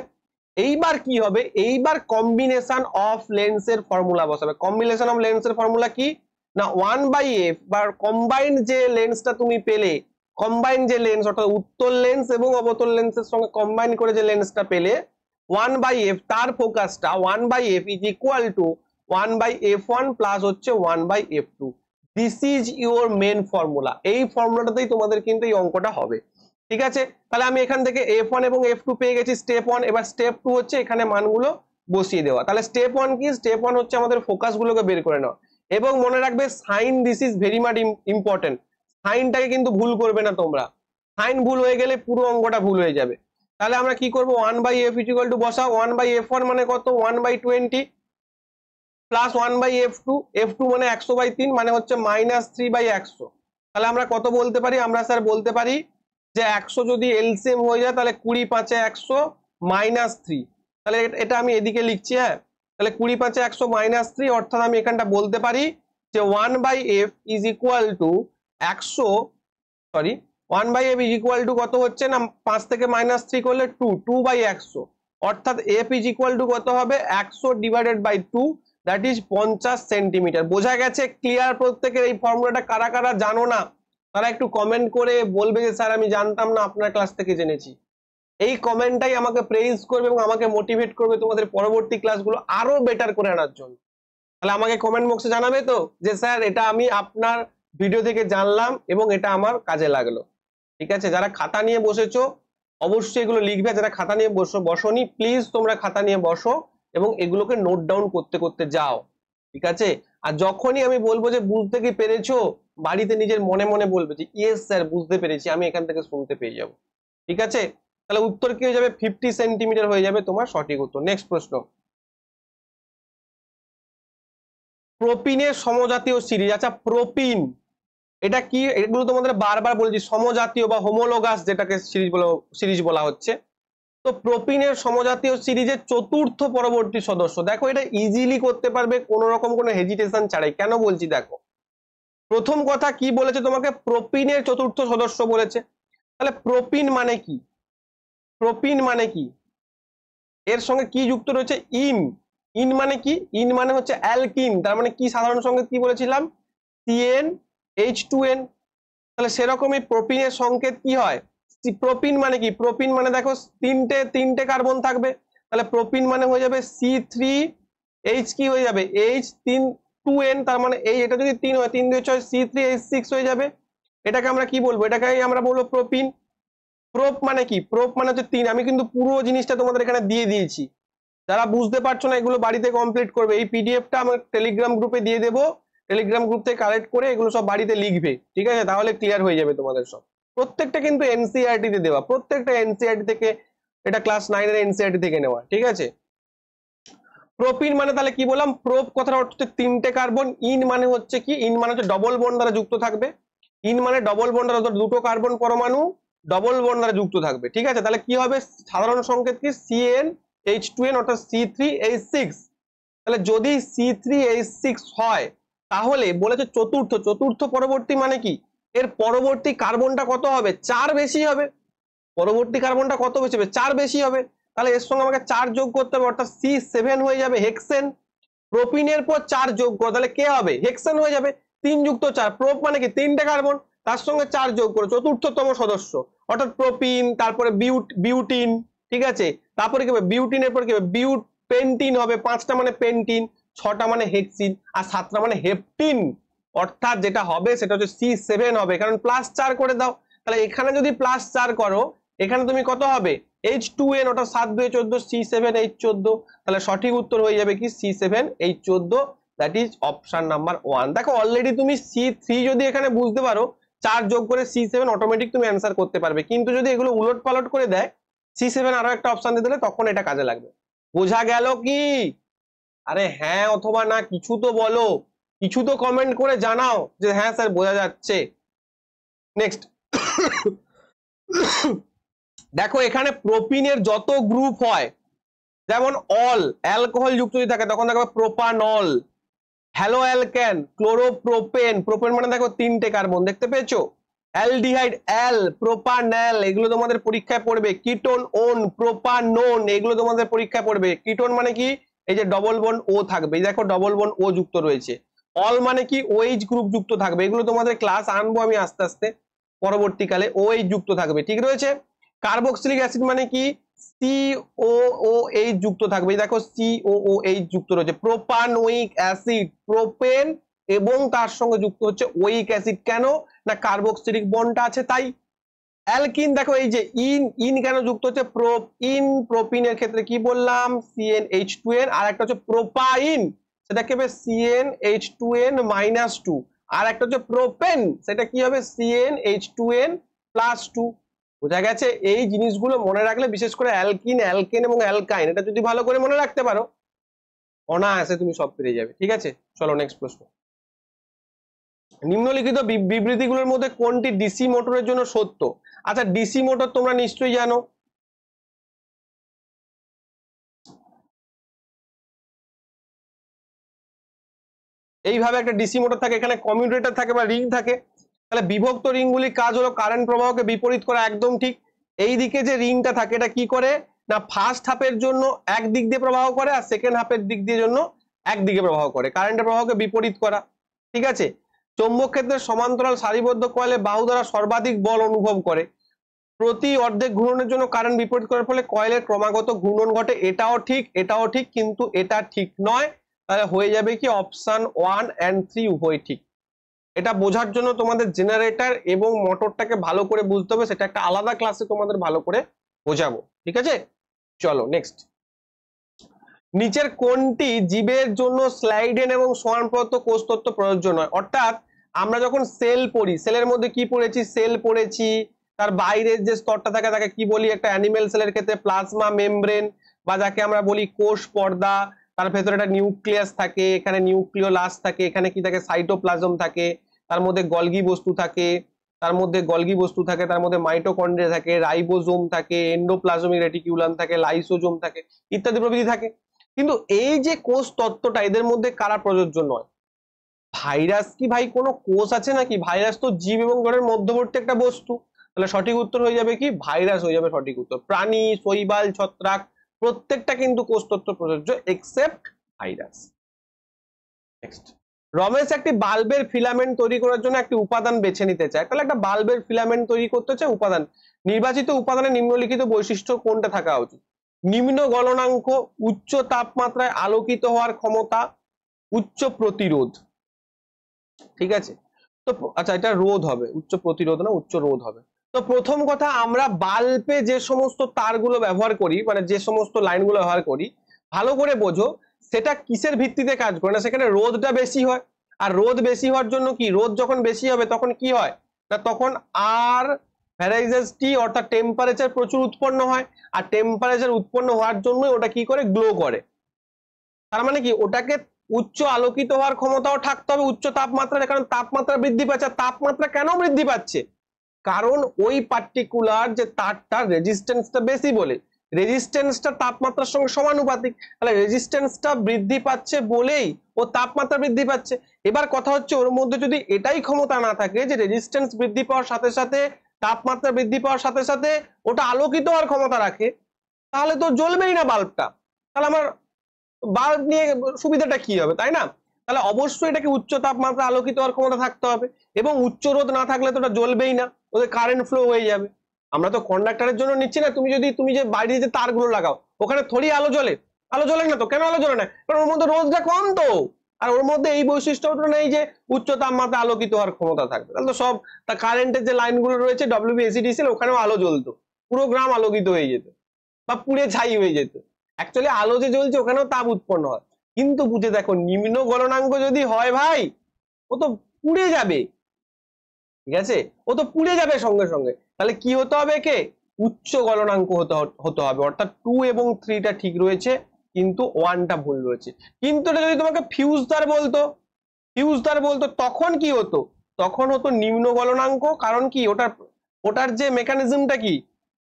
এইবার কি হবে, এইবার কম্বিনেশন অফ লেন্সের ফর্মুলা বসাবে। কম্বিনেশন অফ লেন্সের ফর্মুলা কি না 1/f, বা কম্বাইন্ড যে লেন্সটা তুমি পেলে, কম্বাইন্ড যে লেন্স অর্থাৎ উত্তল লেন্স এবং অবতল লেন্সের সঙ্গে কম্বাইন করে যে লেন্সটা পেলে 1/f, তার ফোকাসটা 1/f is equal to 1/f1 plus হচ্ছে 1/f2। This is your main formula. এই ফর্মুলাটাতেই তোমাদের কিন্তু এই অঙ্কটা হবে। ঠিক আছে, তাহলে আমি এখান থেকে F1 এবং F2 পেয়ে গেছি স্টেপ 1। এবার স্টেপ 2 হচ্ছে এখানে মানগুলো বসিয়ে দেওয়া। তাহলে স্টেপ 1 কি, স্টেপ 1 হচ্ছে আমাদের ফোকাস গুলোকে বের করে নেওয়া। এবং মনে রাখবে sign, this is very much important. সাইনটাকে কিন্তু ভুল করবে না তোমরা, সাইন ভুল হয়ে গেলে পুরো অঙ্কটা ভুল হয়ে যাবে। তাহলে আমরা কি করব, 1/f ইকুয়াল টু বসাও, 1/f1 মানে কত 1/20 প্লাস 1/f2, f2 মানে 100/3 মানে হচ্ছে -3/100। তাহলে আমরা কত বলতে পারি, আমরা স্যার বলতে পারি যে 100 যদি এলসিএম হয়ে যায় তাহলে 20 5 100 -3, তাহলে এটা আমি এদিকে লিখছি। হ্যাঁ, তাহলে 20 5 100 -3, অর্থাৎ আমি এখানটা বলতে পারি যে 1/f is equal to 100, sorry 1/f is equal to কত হচ্ছে না 5 থেকে -3 করলে 2/100, অর্থাৎ f ইজ ইকুয়াল টু কত হবে 100/2, দ্যাট ইজ 50 সেন্টিমিটার। বোঝা গেছে? ক্লিয়ার? প্রত্যেকের এই ফর্মুলাটা কারা কারা জানো না তারা একটু কমেন্ট করে বলবে যে স্যার আমি জানতাম না, আপনার ক্লাস থেকে জেনেছি। এই কমেন্টটাই আমাকে প্রেইজ করবে এবং আমাকে মোটিভেট করবে তোমাদের পরবর্তী ক্লাসগুলো আরো বেটার করে আনার জন্য। তাহলে আমাকে কমেন্ট বক্সে জানাবে তো যে স্যার এটা আমি আপনার ভিডিও থেকে জানলাম এবং এটা আমার কাজে লাগলো। ঠিক আছে, যারা খাতা নিয়ে বসেছো অবশ্যই এগুলো লিখবে, যারা খাতা নিয়ে বসোনি প্লিজ তোমরা খাতা নিয়ে বসো এবং এগুলোকে নোট ডাউন করতে করতে যাও। ঠিক আছে, আর যখনই আমি বলবো যে বুঝতে কি পেরেছো, বাড়িতে নিজের মনে মনে বলবে যে ইয়েস স্যার বুঝতে পেরেছি, আমি এখান থেকে শুনতে পেয়ে যাব। ঠিক আছে, তাহলে উত্তর কি হয়ে যাবে 50 সেন্টিমিটার হয়ে যাবে তোমার সঠিক উত্তর। নেক্সট প্রশ্ন, প্রোপিনের সমজাতীয় সিরিজ। আচ্ছা প্রোপিন এটা কি, এগুলো তোমাদের বারবার বলেছি, সমজাতীয় বা হোমোলোগাস যেটাকে সিরিজ বলা হচ্ছে। তো প্রোপিনের সমজাতীয় সিরিজের চতুর্থ পরবর্তী সদস্য, দেখো এটা ইজিলি করতে পারবে কোন রকম কোনো হেজিটেশন ছাড়াই। কেন বলছি দেখো, প্রথম কথা কি বলেছে তোমাকে, প্রোপিনের চতুর্থ সদস্য বলেছে। তাহলে প্রোপিন মানে কি, প্রোপিন মানে কি, এর সঙ্গে কি যুক্ত রয়েছে, ইন। ইন মানে কি, ইন মানে হচ্ছে অ্যালকিন, তার মানে কি সাধারণ সংকেত কি বলেছিলাম CnH2n। তাহলে সেরকমই প্রোপিনের সংকেত কি হয়, প্রোপিন মানে কি, প্রোপিন মানে দেখো তিনটে কার্বন থাকবে, তাহলে প্রোপিন মানে হয়ে যাবে C3H কি হয়ে যাবে H2n, তার মানে এই এটা যদি 3 হয় 3 2 6 C3H6 হয়ে যাবে। এটাকে আমরা কি বলবো, এটাকে আমরা বলবো প্রোপিন। প্রোপ মানে কি, প্রোপ মানে হচ্ছে 3। আমি কিন্তু পুরো জিনিসটা তোমাদের এখানে দিয়ে দিয়েছি, যারা বুঝতে পারছো না এগুলো বাড়িতে কমপ্লিট করবে। এই পিডিএফটা আমার টেলিগ্রাম গ্রুপে দিয়ে দেবো, টেলিগ্রাম গ্রুপ থেকে কালেক্ট করে এগুলো সব বাড়িতে লিখবে। ঠিক আছে, তাহলে ক্লিয়ার হয়ে যাবে তোমাদের সব। প্রত্যেকটা কিন্তু এনসিইআরটি তে দেওয়া, প্রত্যেকটা এনসিইআরটি থেকে, এটা ক্লাস 9 এর এনসিইআরটি থেকে নেওয়া। ঠিক আছে, প্রোপিন মানে তাহলে কি বললাম, প্রোপ কথাটা অর্থ হচ্ছে 3টে কার্বন, ইন মানে হচ্ছে কি, ইন মানে হচ্ছে ডবল বন্ড দ্বারা যুক্ত থাকবে। ইন মানে ডবল বন্ড দ্বারা, দুটো কার্বন পরমাণু ডবল বন্ড দ্বারা যুক্ত থাকবে। ঠিক আছে, তাহলে কি হবে সাধারণ সংকেত কি CnH2n অর্থাৎ C3H6। তাহলে যদি C3H6 হয় তাহলে বলেছে চতুর্থ, চতুর্থ পরবর্তী মানে কি, এর পরবর্তী কার্বনটা কত হবে 4 বেশি হবে, পরবর্তী কার্বনটা কত বেশি হবে 4 বেশি হবে। তাহলে এর সঙ্গে আমাকে 4 যোগ করতে হবে, অর্থাৎ C7 হয়ে যাবে হেক্সেন। প্রোপিনের পর 4 যোগ করো তাহলে কে হবে, হেক্সেন হয়ে যাবে। 3 যুক্ত 4, প্রোপ মানে কি 3টে কার্বন, তার সঙ্গে 4 যোগ করো, চতুর্থতম সদস্য অর্থাৎ প্রোপিন, তারপরে বিউটিন। ঠিক আছে, তারপরে কি হবে বিউটিনের পর কি হবে পেন্টিন হবে, 5টা মানে পেন্টিন, 6টা মানে হেক্সিন, আর 7টা মানে হেপটিন। অর্থাৎ যেটা হবে সেটা হচ্ছে C7 হবে, কারণ +4 করে দাও। তাহলে এখানে যদি +4 করো এখানে তুমি কত হবে H2n, অর্থাৎ 7 2 14 C7H14। তাহলে সঠিক উত্তর হয়ে যাবে কি C7H14, that is option number 1। দেখো অলরেডি তুমি C3 যদি এখানে বুঝতে পারো 4 যোগ করে C7 অটোমেটিক তুমি অ্যান্সার করতে পারবে, কিন্তু যদি এগুলো উলট পালট করে দেয় C7 আরো একটা অপশন দিয়ে দিলে তখন এটা কাজে লাগবে। বোঝা গেল কি? আরে হ্যাঁ অথবা না কিছু তো বলো, কিছু তো কমেন্ট করে জানাও যে হ্যাঁ স্যার বোঝা যাচ্ছে। নেক্সট দেখো এখানে প্রোপিনের যত গ্রুপ হয়, যেমন অল অ্যালকোহল যুক্ত যদি থাকে তখন দেখো propanol, hello alkane, chloropropane, propane মানে দেখো 3টে কার্বন দেখতে পেয়েছো, অ্যালডিহাইড অ্যাল, প্রোপানল এগুলো তোমাদের পরীক্ষায় পড়বে, কিটোন ওন, প্রোপানোন এগুলো তোমাদের পরীক্ষায় পড়বে। কিটোন মানে কি, এই যে ডবল বন্ড ও থাকবে, এই দেখো ডবল বন্ড ও যুক্ত রয়েছে। অল মানে কি OH গ্রুপ যুক্ত থাকবে, এগুলো তোমাদের ক্লাস আনবো আমি আস্তে আস্তে পরবর্তীকালে, OH যুক্ত থাকবে, ঠিক রয়েছে। কার্বক্সিলিক অ্যাসিড মানে কি COOH যুক্ত থাকবে, এই দেখো COOH যুক্ত রয়েছে। প্রোপানোয়িক অ্যাসিড প্রোপেন এবং তার সঙ্গে যুক্ত হচ্ছে ওয়িক অ্যাসিড, কেন না কার্বক্সিলিক বন্ডটা আছে তাই। অ্যালকিন দেখো এই যে ইন কেন যুক্ত হচ্ছে, প্রোপিনের ক্ষেত্রে কি বললাম CnH2n, আর একটা হচ্ছে প্রোপাইন সেটা কি হবে CnH2n-2, আর একটা হচ্ছে প্রোপেন সেটা কি হবে CnH2n+2। বোঝা গেছে? এই জিনিসগুলো মনে রাখলে, বিশেষ করে অ্যালকিন, অ্যালকেন এবং অ্যালকাইন, এটা যদি ভালো করে মনে রাখতে পারো অনায়াসে তুমি সব পেরে যাবে। ঠিক আছে, চলো নেক্সট প্রশ্ন। নিম্নলিখিত বিবৃতিগুলোর মধ্যে কোনটি ডিসি মোটরের জন্য সত্য? আচ্ছা ডিসি মোটর তোমরা নিশ্চয়ই জানো, এইভাবে একটা ডিসি মোটর থাকে, এখানে কমিউটেটর থাকে বা রিং থাকে। তাহলে বিভক্ত রিংগুলির কাজ হলো কারেন্ট প্রবাহকে বিপরীত করা, একদম ঠিক। এই দিকে যে রিংটা থাকে এটা কি করে না ফার্স্ট হাফের জন্য এক দিক দিয়ে প্রবাহ করে, আর সেকেন্ড হাফের দিক দিয়ে জন্য একদিকে প্রবাহ করে, কারেন্টের প্রবাহকে বিপরীত করা। ঠিক আছে। চৌম্বক ক্ষেত্রে সমান্তরাল সারিবদ্ধ কয়েলে বাহু দ্বারা সর্বাধিক বল অনুভব করে, প্রতি অর্ধেক ঘূর্ণনের জন্য কারেন্ট বিপরীত করার ফলে কয়েলের ক্রমাগত ঘূর্ণন ঘটে, এটাও ঠিক এটাও ঠিক, কিন্তু এটা ঠিক নয়। তাহলে হয়ে যাবে কি অপশন 1 and 3 উভয় ঠিক। এটা বোঝার জন্য তোমাদের জেনারেটর এবং মোটরটাকে ভালো করে বুঝতে হবে, সেটা একটা আলাদা ক্লাসে তোমাদের ভালো করে বোঝাবো। ঠিক আছে, চলো নেক্সট। নিচের কোনটি জীবের জন্য স্লাইডেন এবং সমানপ্রদত্ত কোষতত্ত্ব প্রযোজ্য নয়? অর্থাৎ আমরা যখন সেল পড়ি, সেলের মধ্যে কি পড়েছি, সেল পড়েছি, তার বাইরের যে স্তরটা থাকে তাকে কি বলি, একটা অ্যানিমেল সেলের ক্ষেত্রে প্লাজমা মেমব্রেন, বা যাকে আমরা বলি কোষ পর্দা, তার ভেতরে একটা নিউক্লিয়াস থাকে, এখানে নিউক্লিওলাস থাকে, এখানে কি থাকে সাইটোপ্লাজম থাকে, তার মধ্যে গলগি বস্তু থাকে, তার মধ্যে মাইটোকন্ড্রিয়া থাকে, রাইবোজোম থাকে, এন্ডোপ্লাজমিক রেটিকুলাম থাকে, লাইসোজোম থাকে, ইত্যাদি প্রভৃতি থাকে। কিন্তু এই যে কোষ তত্ত্বটা এদের মধ্যে কারা প্রযোজ্য নয়? ভাইরাস কি ভাই কোনো কোষ আছে নাকি? ভাইরাস তো জীব এবং জড়ের মধ্যবর্তী একটা বস্তু। তাহলে সঠিক উত্তর হয়ে যাবে কি ভাইরাস হয়ে যাবে সঠিক উত্তর। প্রাণী, শৈবাল, ছত্রাক প্রত্যেকটা কিন্তু কোষ তত্ত্ব প্রযোজ্য এক্সেপ্ট ভাইরাস। নেক্সট, রমেশ একটি বাল্বের ফিলামেন্ট তৈরি করার জন্য একটি উপাদান বেছে নিতে চায়। তাহলে একটা বাল্বের ফিলামেন্ট তৈরি করতে চায়, উপাদান, নির্বাচিত উপাদানের নিম্নলিখিত বৈশিষ্ট্য কোনটা থাকা উচিত? নিম্ন গলনাঙ্ক, উচ্চ তাপমাত্রায় আলোকিত হওয়ার ক্ষমতা, উচ্চ প্রতিরোধ। ঠিক আছে, তো আচ্ছা এটা রোধ হবে, উচ্চ প্রতিরোধ না উচ্চ রোধ হবে। তো প্রথম কথা, আমরা বাল্বে যে সমস্ত তারগুলো ব্যবহার করি, মানে যে সমস্ত লাইনগুলো ব্যবহার করি, ভালো করে বোঝো সেটা কিসের ভিত্তিতে কাজ করে না, সেখানে রোধটা বেশি হয়। আর রোধ বেশি হওয়ার জন্য কি, রোধ যখন বেশি হবে তখন কি হয় না, তখন আর ভ্যারাইজাস টি অর্থাৎ টেম্পারেচার প্রচুর উৎপন্ন হয়, আর টেম্পারেচার উৎপন্ন হওয়ার জন্য ওটা কি করে গ্লো করে। তার মানে কি ওটাকে উচ্চ আলোকিত হওয়ার ক্ষমতাও থাকতে হবে উচ্চ তাপমাত্রায়, কারণ তাপমাত্রা বৃদ্ধি পাচ্ছে। তাপমাত্রা কেন বৃদ্ধি পাচ্ছে? কারণ ওই পার্টিকুলার যে তারটার রেজিস্ট্যান্সটা বেশি বলে, রেজিস্ট্যান্সটা তাপমাত্রার সঙ্গে সমানুপাতিক, তাহলে রেজিস্ট্যান্সটা বৃদ্ধি পাচ্ছে বলেই ও তাপমাত্রা বৃদ্ধি পাচ্ছে। এবার কথা হচ্ছে ওর মধ্যে যদি এটাই ক্ষমতা না থাকে যে রেজিস্ট্যান্স বৃদ্ধি পাওয়ার সাথে সাথে তাপমাত্রা বৃদ্ধি পাওয়ার সাথে সাথে ওটা আলোকিত হওয়ার ক্ষমতা রাখে, তাহলে তো জ্বলবেই না বাল্বটা। তাহলে আমার বাল্ব নিয়ে সুবিধাটা কি হবে, তাই না? তাহলে অবশ্যই এটাকে উচ্চ তাপমাত্রা আলোকিত হওয়ার ক্ষমতা থাকতে হবে, এবং উচ্চ রোধ না থাকলে তো ওটা জ্বলবেই না, ওদের কারেন্ট ফ্লো হয়ে যাবে। আমরা তো কন্ডাক্টরের জন্য নিচ্ছি না, তুমি যে বাইরে যে তারগুলো লাগাও ওখানে থোড়ি আলো জ্বলে, আলো জ্বলে না তো, কেন আলো জ্বলে না? কারণ ওর মধ্যে রোধটা কম তো, আর ওর মধ্যে এই বৈশিষ্ট্যটা নেই যে উচ্চ তাপমাত্রা আলোকিত হওয়ার ক্ষমতা থাকবে। তাহলে তো সব কারেন্টের যে লাইনগুলো রয়েছে WBACDCL ওখানেও আলো জ্বলতো, পুরো গ্রাম আলোকিত হয়ে যেত বা পুড়ে ছাই হয়ে যেত। অ্যাকচুয়ালি আলো যে জ্বলছে ওখানেও তাপ উৎপন্ন হয়, কিন্তু বুঝে দেখো নিম্ন গলনাঙ্ক যদি হয় ভাই ও তো পুড়ে যাবে, ঠিক আছে, ও তো পুড়ে যাবে সঙ্গে সঙ্গে। তাহলে কি হতে হবে, কে উচ্চ গলনাঙ্ক হতে হবে। অর্থাৎ 2 এবং 3টা ঠিক রয়েছে কিন্তু 1টা ভুল রয়েছে। কিন্তু এটা যদি তোমাকে ফিউজদার বলতো তখন কি হতো, তখন হতো নিম্ন গলনাঙ্ক। কারণ কি ওটার যে মেকানিজমটা কি,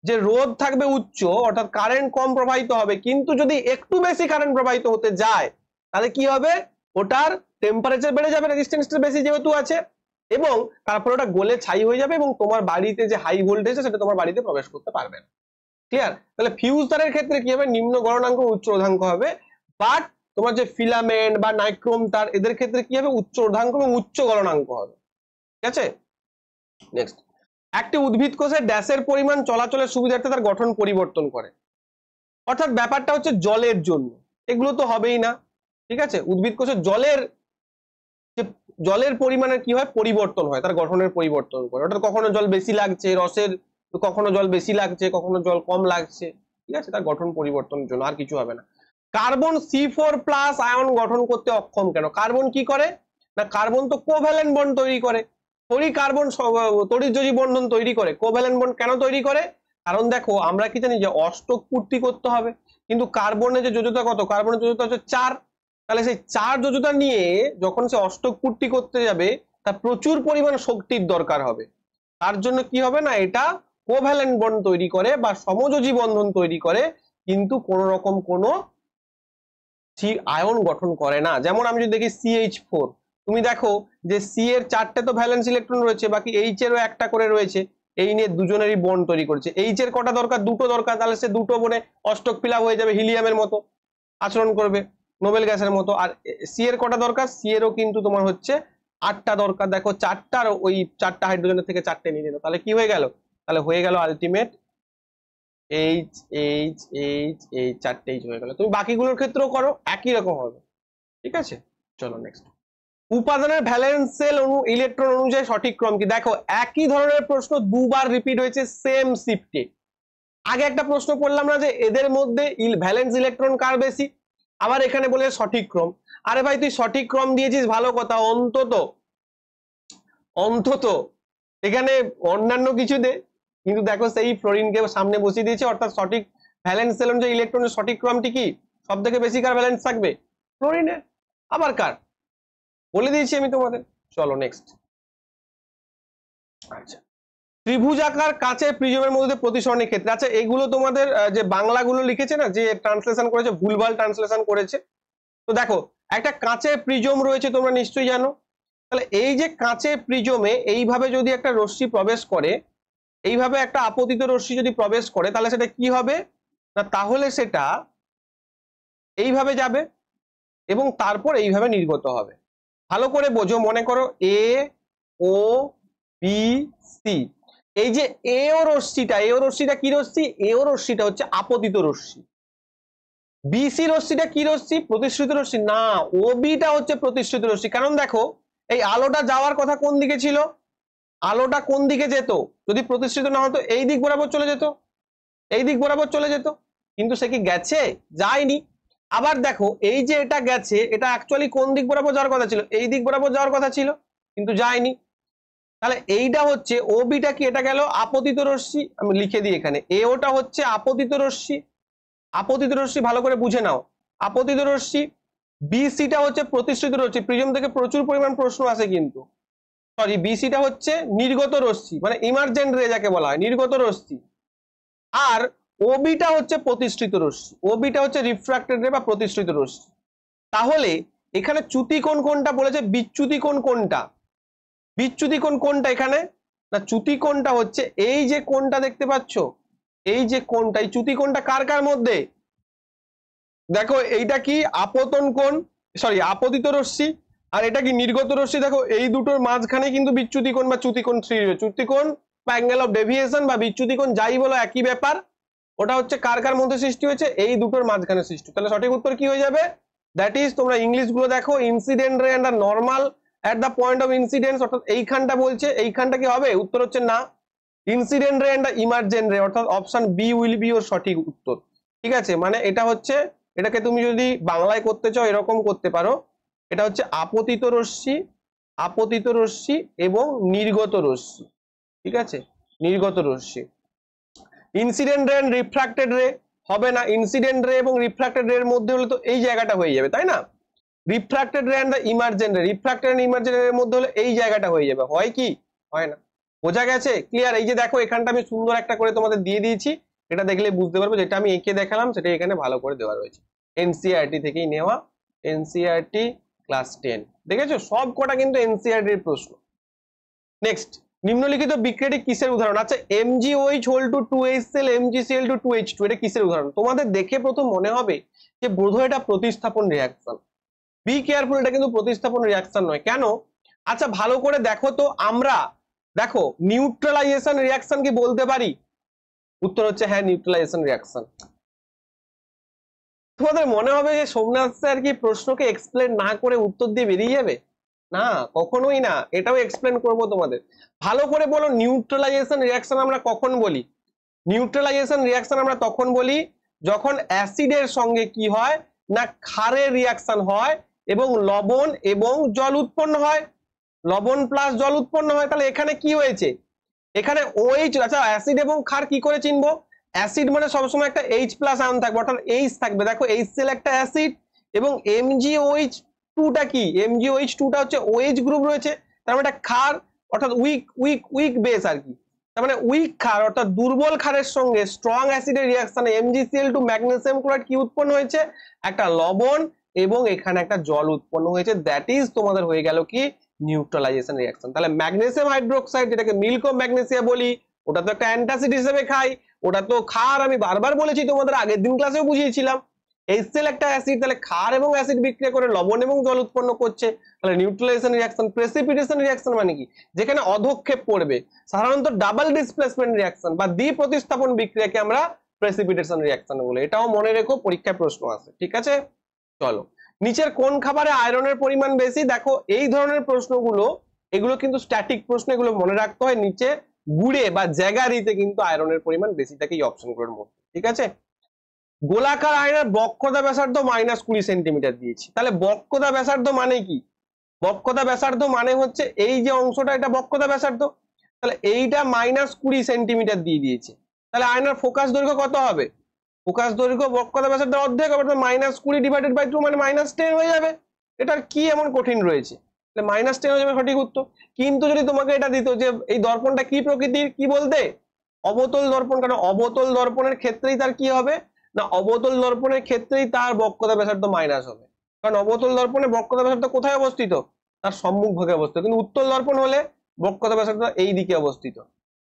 যে রোধ থাকবে উচ্চ, অর্থাৎ কারেন্ট কম প্রবাহিত হবে। কিন্তু যদি একটু বেশি কারেন্ট প্রবাহিত হতে যায় তাহলে কি হবে, ওটার টেম্পারেচার বেড়ে যাবে, রেজিস্ট্যান্সটা বেশি যেহেতু আছে, এবং তারপর ওটা গলে ছাই হয়ে যাবে এবং তোমার বাড়িতে যে হাই ভোল্টেজ সেটা তোমার বাড়িতে প্রবেশ করতে পারবে না। ক্লিয়ার? তাহলে ফিউজ তারের ক্ষেত্রে কি হবে, নিম্ন গলনাঙ্ক উচ্চ রোধাঙ্ক হবে। বাট তোমার যে ফিলামেন্ট বা নাইক্রোম তার এদের ক্ষেত্রে কি হবে, উচ্চ রোধাঙ্ক এবং উচ্চ গলনাঙ্ক হবে। ঠিক আছে, নেক্সট, একটি উদ্ভিদ কোষে ড্যাশের পরিমাণ চলাচলের সুবিধার্থে তার গঠন পরিবর্তন করে। অর্থাৎ ব্যাপারটা হচ্ছে জলের জন্য, এগুলো তো হবেই না। ঠিক আছে, উদ্ভিদ কোষে জলের পরিমাণের কি হয়, পরিবর্তন হয়, তার গঠনের পরিবর্তন করে। অর্থাৎ কখনো জল বেশি লাগছে রসের, কখনো জল বেশি লাগছে, কখনো জল কম লাগছে। ঠিক আছে, তার গঠন পরিবর্তনের জন্য, আর কিছু হবে না। কার্বন C4+ আয়ন গঠন করতে অক্ষম কেন? কার্বন কি করে না, কার্বন তো কোভ্যালেন্ট বন্ড তৈরি করে। কার্বন তড়িৎযোজী বন্ধন তৈরি করে। কোভ্যালেন্ট বন্ড কেন তৈরি করে? কারণ দেখো আমরা কি জানি যে অষ্টক পূর্তি করতে হবে, কিন্তু কার্বনের যে যোজ্যতা কত, কার্বনের যোজ্যতা হচ্ছে 4। তাহলে সেই 4 যোজ্যতা নিয়ে যখন সে অষ্টক পূর্তি করতে যাবে তার প্রচুর পরিমাণ শক্তির দরকার হবে। তার জন্য কি হবে না, এটা কোভ্যালেন্ট বন্ড তৈরি করে বা সমযোজী বন্ধন তৈরি করে, কিন্তু কোন রকম কোনো আয়ন গঠন করে না। যেমন আমি যদি দেখি CH4, তুমি দেখো যে সি এর 4টে তো ভ্যালেন্স ইলেকট্রন রয়েছে, বাকি এইচ এরও একটা করে রয়েছে। এই নিয়ে দুজনেরই বন্ড তৈরি করেছে। এইচ এর কটা দরকার, দুটো দরকার। তাহলে সে দুটো বনে অষ্টক ফিলাপ হয়ে যাবে, হিলিয়ামের মতো আচরণ করবে, নোবেল গ্যাসের মতো। আর সি এর কটা দরকার, সি এরও কিন্তু তোমার হচ্ছে 8টা দরকার। দেখো 4টার ওই 4টা হাইড্রোজেনের থেকে 4টে নিয়ে নিল, তাহলে কি হয়ে গেল, তাহলে হয়ে গেল ultimate H H H H, 4টে এইচ হয়ে গেল। তুমি বাকিগুলোর ক্ষেত্রেও করো, একই রকম হবে। ঠিক আছে, চলো নেক্সট। উপাদানের ভ্যালেন্সেল ইলেকট্রন অনুযায়ী সঠিক ক্রম কি? দেখো একই ধরনের প্রশ্ন দুবার রিপিট হয়েছে সেম শিফটে। আগে একটা প্রশ্ন পড়লাম না যে এদের মধ্যে ভ্যালেন্স ইলেকট্রন কার বেশি, আবার এখানে বলে সঠিক ক্রম। আরে ভাই তুই সঠিক ক্রম দিয়েছিস ভালো কথা, অন্তত এখানে অন্যান্য কিছু দে। কিন্তু দেখো সেই ফ্লোরিনকে সামনে বসিয়ে দিয়েছে, অর্থাৎ সঠিক ভ্যালেন্সেল অনুযায়ী ইলেকট্রনের সঠিক ক্রমটি কি, সব থেকে বেশি কার ভ্যালেন্স থাকবে, ফ্লোরিনের। আবার কার বলে দিয়েছি আমি তোমাদের। চলো নেক্সট। আচ্ছা, ত্রিভুজাকার কাচের প্রিজমের মধ্যে প্রতিসরণের ক্ষেত্রে, আচ্ছা এগুলো তোমাদের যে বাংলাগুলো লিখেছে না, যে ট্রান্সলেশন করেছে ভুলভাল ট্রান্সলেশন করেছে। তো দেখো একটা কাচের প্রিজম রয়েছে, তোমরা নিশ্চয়ই জানো। তাহলে এই যে কাচের প্রিজমে এইভাবে যদি একটা রশ্মি প্রবেশ করে, এইভাবে একটা আপতিত রশ্মি যদি প্রবেশ করে, তাহলে সেটা কি হবে না, তাহলে সেটা এইভাবে যাবে এবং তারপর এইভাবে নির্গত হবে। ভালো করে বোঝো, মনে করো এ ও বি সি, এই যে এও রশ্মিটা কি রশ্মি, এও রশ্মিটা হচ্ছে আপতিত রশ্মি। বিসি রশ্মিটা কি রশ্মি, প্রতিশ্রুত রশ্মি না, ও বিটা হচ্ছে প্রতিশ্রুত রশ্মি। কারণ দেখো এই আলোটা যাওয়ার কথা কোন দিকে ছিল, আলোটা কোন দিকে যেত, যদি প্রতিশ্রুত না হতো এই দিক বরাবর চলে যেত, এই দিক বরাবর চলে যেত। কিন্তু সে কি গেছে, যায়নি। আবার দেখো এই যে এটা গেছে, এটা অ্যাকচুয়ালি কোন দিক বরাবর যাওয়ার কথা ছিল, এই দিক বরাবর যাওয়ার কথা ছিল, কিন্তু যায়নি। তাহলে এইটা হচ্ছে ও বিটা কি, এটা গেল আপতিত রশ্মি। আমি লিখে দিই এখানে, এওটা হচ্ছে আপতিত রশ্মি। আপতিত রশ্মি ভালো করে বুঝে নাও, আপতিত রশ্মি। বিসিটা হচ্ছে প্রতিশ্রুত রশ্মি। প্রিজম থেকে প্রচুর পরিমাণ প্রশ্ন আসে কিন্তু, সরি বিসিটা হচ্ছে নির্গত রশ্মি, মানে ইমার্জেন্ট রে যাকে বলা হয়, নির্গত রশ্মি। আর ওবিটা হচ্ছে প্রতিষ্ঠিত রশ্মি, ওবিটা হচ্ছে রিফ্রাক্টেড রে বা প্রতিষ্ঠিত রশ্মি। তাহলে এখানে চ্যুতি কোণ কোনটা বলেছে, বিচ্যুতি কোণ কোনটা, বিচ্যুতি কোণ কোনটা এখানে না, চ্যুতি কোণটা হচ্ছে এই যে কোণটা দেখতে পাচ্ছ, এই যে কোণটা, এই চ্যুতি কোণটা কার কার মধ্যে, দেখো এইটা কি আপতন কোণ, সরি আপতিত রশ্মি, আর এটা কি নির্গত রশ্মি। দেখো এই দুটোর মাঝখানে কিন্তু বিচ্যুতি কোণ বা চ্যুতি কোণ সৃষ্টি হবে। চ্যুতি কোণ বা অ্যাঙ্গেল অফ ডেভিয়েশন বা বিচ্যুতি কোণ যাই বলো একই ব্যাপার, ওটা হচ্ছে কার কার মধ্যে সৃষ্টি হয়েছে, এই দুটোর মাঝখানে সৃষ্টি। তাহলে সঠিক উত্তর কি হয়ে যাবে, দ্যাট ইজ, তোমরা ইংলিশ গুলো দেখো, incident ray and normal at the point of incidence, অর্থাৎ এইখানটা বলছে, এইখানটা কি হবে, উত্তর হচ্ছে না, ইনসিডেন্ট রে এন্ড ইমার্জেন্ট রে, অর্থাৎ অপশন বি উইল বি ওর সঠিক উত্তর। ঠিক আছে, মানে এটা হচ্ছে এটাকে তুমি যদি বাংলায় করতে চাও এরকম করতে পারো, এটা হচ্ছে আপতিত রশ্মি এবং নির্গত রশ্মি, ঠিক আছে, নির্গত রশ্মি। ইনসিডেন্ট রে রিফ্র্যাক্টেড রে হবে না, ইনসিডেন্ট রে এবং রিফ্র্যাক্টেড রে এর মধ্যে হলে তো এই জায়গাটা হয়ে যাবে, তাই না? রিফ্র্যাক্টেড রে এন্ড ইমার্জেন্ট রে, রিফ্র্যাক্টেড এন্ড ইমার্জেন্ট রে এর মধ্যে হলে এই জায়গাটা হয়ে যাবে, হয় কি হয় না? বোঝা গেছে? ক্লিয়ার? এই যে দেখো এখানটা আমি সুন্দর একটা করে তোমাদের দিয়ে দিয়েছি, এটা দেখলে বুঝতে পারবে, যেটা আমি এঁকে দেখালাম সেটা এখানে ভালো করে দেওয়া রয়েছে, এনসিইআরটি থেকেই নেওয়া, এনসিইআরটি ক্লাস 10, দেখেছো সব কটা কিন্তু এনসিইআরটি এর প্রশ্ন। নেক্সট, নিম্নলিখিত বিক্রিয়াটি কিসের উদাহরণ? আচ্ছা, MgOH whole two 2HCl MgCl two 2H2, এটা কিসের উদাহরণ? তোমাদের দেখে প্রথম মনে হবে যে বোধহয় এটা প্রতিস্থাপন রিঅ্যাকশন। বি কেয়ারফুল, এটা কিন্তু প্রতিস্থাপন রিঅ্যাকশন নয়। কেন? আচ্ছা ভালো করে দেখো তো, আমরা দেখো নিউট্রালাইজেশন রিঅ্যাকশন কি বলতে পারি? উত্তর হচ্ছে হ্যাঁ, নিউট্রালাইজেশন রিঅ্যাকশন। তোমাদের মনে হবে যে সোমনাথ স্যার কি প্রশ্নকে এক্সপ্লেন না করে উত্তর দিয়ে বেরিয়ে যাবে? না, কখনোই না, এটাও এক্সপ্লেন করব তোমাদের। ভালো করে বলো, নিউট্রালাইজেশন রিঅ্যাকশন আমরা কখন বলি? নিউট্রালাইজেশন রিঅ্যাকশন আমরা তখন বলি যখন অ্যাসিডের সঙ্গে কি হয় না, ক্ষারের রিঅ্যাকশন হয় এবং লবণ এবং জল উৎপন্ন হয়, লবণ প্লাস জল উৎপন্ন হয়। তাহলে এখানে কি হয়েছে? এখানে OH, আচ্ছা অ্যাসিড এবং ক্ষার কি করে চিনবো? অ্যাসিড মানে সবসময় একটা H প্লাস আয়ন থাকবে, অর্থাৎ H থাকবে। দেখো HCl একটা অ্যাসিড এবং MgOH2টা কি? MgOH2টা হচ্ছে OH গ্রুপ রয়েছে, তার মানে এটা ক্ষার, অর্থাৎ উইক বেস আর কি। তার মানে উইক ক্ষার অর্থাৎ দুর্বল ক্ষারের সঙ্গে স্ট্রং অ্যাসিডের রিঅ্যাকশনে MgCl টু ম্যাগনেসিয়াম ক্লোরাইড কি উৎপন্ন হয়েছে? একটা লবণ এবং এখানে একটা জল উৎপন্ন হয়েছে, দ্যাট ইজ তোমাদের হয়ে গেল কি নিউট্রালাইজেশন রিঅ্যাকশন। তাহলে ম্যাগনেসিয়াম হাইড্রোক্সাইড, যেটাকে মিল্ক অফ ম্যাগনেসিয়া বলি, ওটা তো একটা অ্যান্টাসিড হিসেবে খাই, ওটা তো ক্ষার, আমি বারবার বলেছি তোমাদের, আগের দিন ক্লাসেও বুঝিয়েছিলাম। HCl একটা অ্যাসিড, তাহলে ক্ষার এবং অ্যাসিড বিক্রিয়া করে লবণ এবং জল উৎপন্ন করছে, তাহলে নিউট্রালাইজেশন রিঅ্যাকশন। প্রেসিপিটেশন রিঅ্যাকশন মানে কি? যেখানে অধক্ষেপ পড়বে, সাধারণত ডাবল ডিসপ্লেসমেন্ট রিঅ্যাকশন বা দ্বি প্রতিস্থাপন বিক্রিয়াকে আমরা প্রেসিপিটেশন রিঅ্যাকশন বলে, এটাও মনে রেখো, পরীক্ষায় প্রশ্ন আসে, ঠিক আছে? চলো, নিচের কোন খাবারে আয়রনের পরিমাণ বেশি? দেখো এই ধরনের প্রশ্নগুলো, এগুলো কিন্তু স্ট্যাটিক প্রশ্ন, এগুলো মনে রাখতে হয়। নিচে গুড়ে বা জ্যাগারিতে কিন্তু আয়রনের পরিমাণ বেশি থাকে এই অপশনগুলোর মধ্যে, ঠিক আছে? গোলাকার আয়নার বক্রতা ব্যাসার্ধ -20 সেন্টিমিটার দিয়েছি, তাহলে বক্রতা ব্যাসার্ধ মানে কি? বক্রতা ব্যাসার্ধ মানে হচ্ছে এই যে অংশটা, এটা বক্রতা ব্যাসার্ধ, তাহলে এইটা -20 সেন্টিমিটার দিয়ে দিয়েছে, তাহলে আয়নার ফোকাস দৈর্ঘ্য কত হবে? ফোকাস দৈর্ঘ্য বক্রতা ব্যাসার্ধের অর্ধেক হবে, -20 ডিভাইডেড বাই 2 মানে -10 হয়ে যাবে। এটার কি এমন কঠিন রয়েছে? তাহলে -10 হয়ে যাবে সঠিক উত্তর। কিন্তু যদি তোমাকে এটা দিত যে এই দর্পণটা কি প্রকৃতির, কি বলতে? অবতল দর্পণ। কারণ অবতল দর্পণের ক্ষেত্রেই তার কি হবে না, অবতল দর্পণের ক্ষেত্রেই তার বক্রতা ব্যাসার্ধ মাইনাস হবে, কারণ অবতল দর্পণে বক্রতা ব্যাসার্ধ কোথায় অবস্থিত? তার সম্মুখ ভাগে অবস্থিত। কিন্তু উত্তল দর্পণ হলে বক্রতা ব্যাসার্ধ এই দিকে অবস্থিত,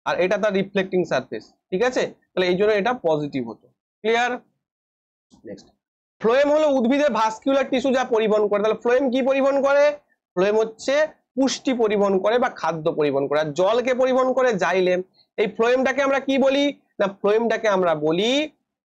আর এটা তার রিফ্লেক্টিং সারফেস, ঠিক আছে? তাহলে এই জন্য এটা পজিটিভ হতো। ক্লিয়ার? নেক্সট, ফ্লোয়েম হলো উদ্ভিদের ভাস্কুলার টিস্যু যা পরিবহন করে। তাহলে ফ্লোয়েম কি পরিবহন করে? ফ্লোয়েম হচ্ছে পুষ্টি পরিবহন করে বা খাদ্য পরিবহন করে। আর জলকে পরিবহন করে জাইলেম। এই ফ্লোয়েমটাকে আমরা কি বলি না, ফ্লোয়েমটাকে আমরা বলি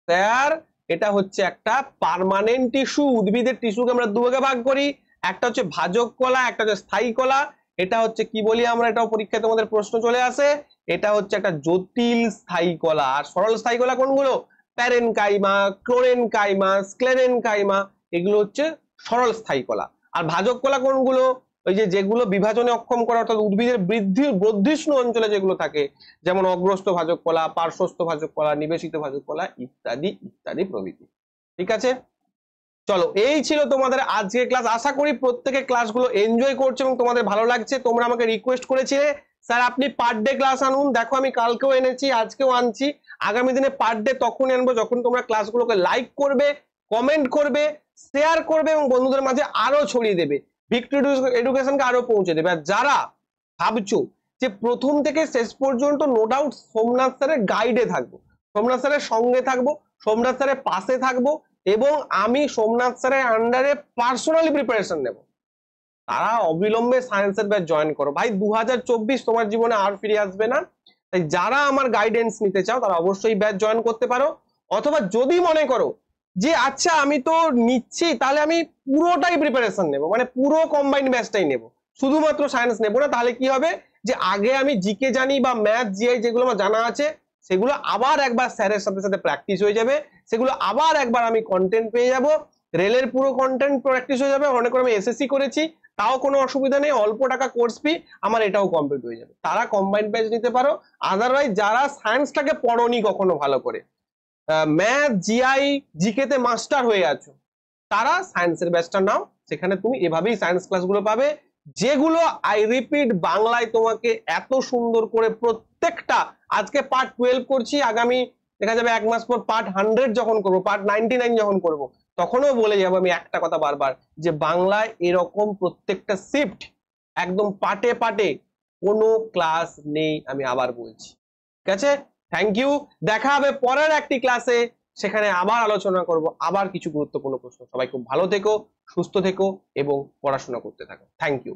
স্যার এটা হচ্ছে একটা পার্মানেন্ট টিস্যু। উদ্ভিদের টিস্যুকে আমরা দুভাগে ভাগ করি, একটা হচ্ছে ভাজক কলা, একটা হচ্ছে স্থায়ী কলা। এটা হচ্ছে কি বলি আমরা, এটাও পরীক্ষায় তোমাদের প্রশ্ন চলে আসে, এটা হচ্ছে একটা জটিল স্থায়ী কলা। আর সরল স্থায়ী কলা কোনগুলো? প্যারেনকাইমা, ক্লোরেনকাইমা, স্ক্লেরেনকাইমা, এগুলো হচ্ছে সরল স্থায়ী কলা। আর ভাজক কলা কোনগুলো? ওই যে যেগুলো বিভাজনে অক্ষম করে, অর্থাৎ উদ্ভিদের বর্ধিষ্ণু অঞ্চলে যেগুলো থাকে, যেমন অগ্রস্থ ভাজক কলা, পার্শ্বস্থ ভাজক কলা, নিবেশিত ভাজক কলা ইত্যাদি ইত্যাদি প্রভৃতি, ঠিক আছে? চলো, এই ছিল তোমাদের আজকের ক্লাস। আশা করি প্রত্যেকে ক্লাসগুলো এনজয় করছে এবং তোমাদের ভালো লাগছে। তোমরা আমাকে রিকোয়েস্ট করেছিলে স্যার আপনি পার ডে ক্লাস আনুন, দেখো আমি কালকেও এনেছি, আজকেও আনছি, আগামী দিনে পার ডে তখন আনবো যখন তোমরা ক্লাসগুলোকে লাইক করবে, কমেন্ট করবে, শেয়ার করবে এবং বন্ধুদের মাঝে আরো ছড়িয়ে দেবে, ভিক্টরি এডুকেশনকে আরো পৌঁছে দেবে। আর যারা ভাবছো যে প্রথম থেকে শেষ পর্যন্ত নো ডাউট সোমনাথ স্যারের গাইডে থাকবো, সোমনাথ স্যারের সঙ্গে থাকবো, সোমনাথ স্যারের পাশে থাকবো এবং আমি সোমনাথ স্যারের আন্ডারে পার্সোনালি প্রিপারেশন নেব, তারা অবিলম্বে সায়েন্সের ব্যাচ জয়েন করো। ভাই 2024 তোমার জীবনে আর ফিরে আসবে না, তাই যারা আমার গাইডেন্স নিতে চাও তারা অবশ্যই ব্যাচ জয়েন করতে পারো। অথবা যদি মনে করো যে আচ্ছা আমি তো নিচ্ছি, তাহলে আমি পুরোটাই প্রিপারেশন নেব, মানে পুরো কম্বাইন্ড ব্যাচটাই নেব, শুধুমাত্র সায়েন্স নেব না। তাহলে কি হবে যে আগে আমি জিকে জানি বা ম্যাথ জিআই যেগুলো আমার জানা আছে সেগুলো আবার একবার স্যারের সাথে সাথে প্র্যাকটিস হয়ে যাবে, সেগুলো আবার একবার আমি কন্টেন্ট পেয়ে যাব, রেলের পুরো কন্টেন্ট প্র্যাকটিস হয়ে যাবে। অনেক আমি এসএসসি করেছি, তাও কোনো অসুবিধা নেই, অল্প টাকা কোর্স ফি, আমার এটাও কমপ্লিট হয়ে যাবে। তারা কম্বাইন্ড ব্যাচ নিতে পারো। আদারওয়াইজ যারা সায়েন্সটাকে পড়োনি কখনো ভালো করে, ম্যাথ জিআই জিকে তে মাস্টার হয়ে আছো, তারা সায়েন্সের ব্যাচটা নাও। সেখানে তুমি এভাবেই সায়েন্স ক্লাসগুলো পাবে, যেগুলো আই রিপিট বাংলায় তোমাকে এত সুন্দর করে প্রত্যেকটা, আজকে পার্ট 12 করছি, আগামী দেখা যাবে 1 মাস পর পার্ট 100 যখন করবো, পার্ট 99 যখন করবো, তখনও বলে যাবো আমি একটা কথা বারবার, যে বাংলায় এরকম প্রত্যেকটা শিফট একদম পাটে পাটে কোনো ক্লাস নেই, আমি আবার বলছি। ঠিক আছে, থ্যাংক ইউ। দেখা হবে পরের একটি ক্লাসে, সেখানে আবার আলোচনা করব আবার কিছু গুরুত্বপূর্ণ প্রশ্ন। সবাই খুব ভালো থেকো, সুস্থ থেকো এবং পড়াশোনা করতে থাকো। Thank you.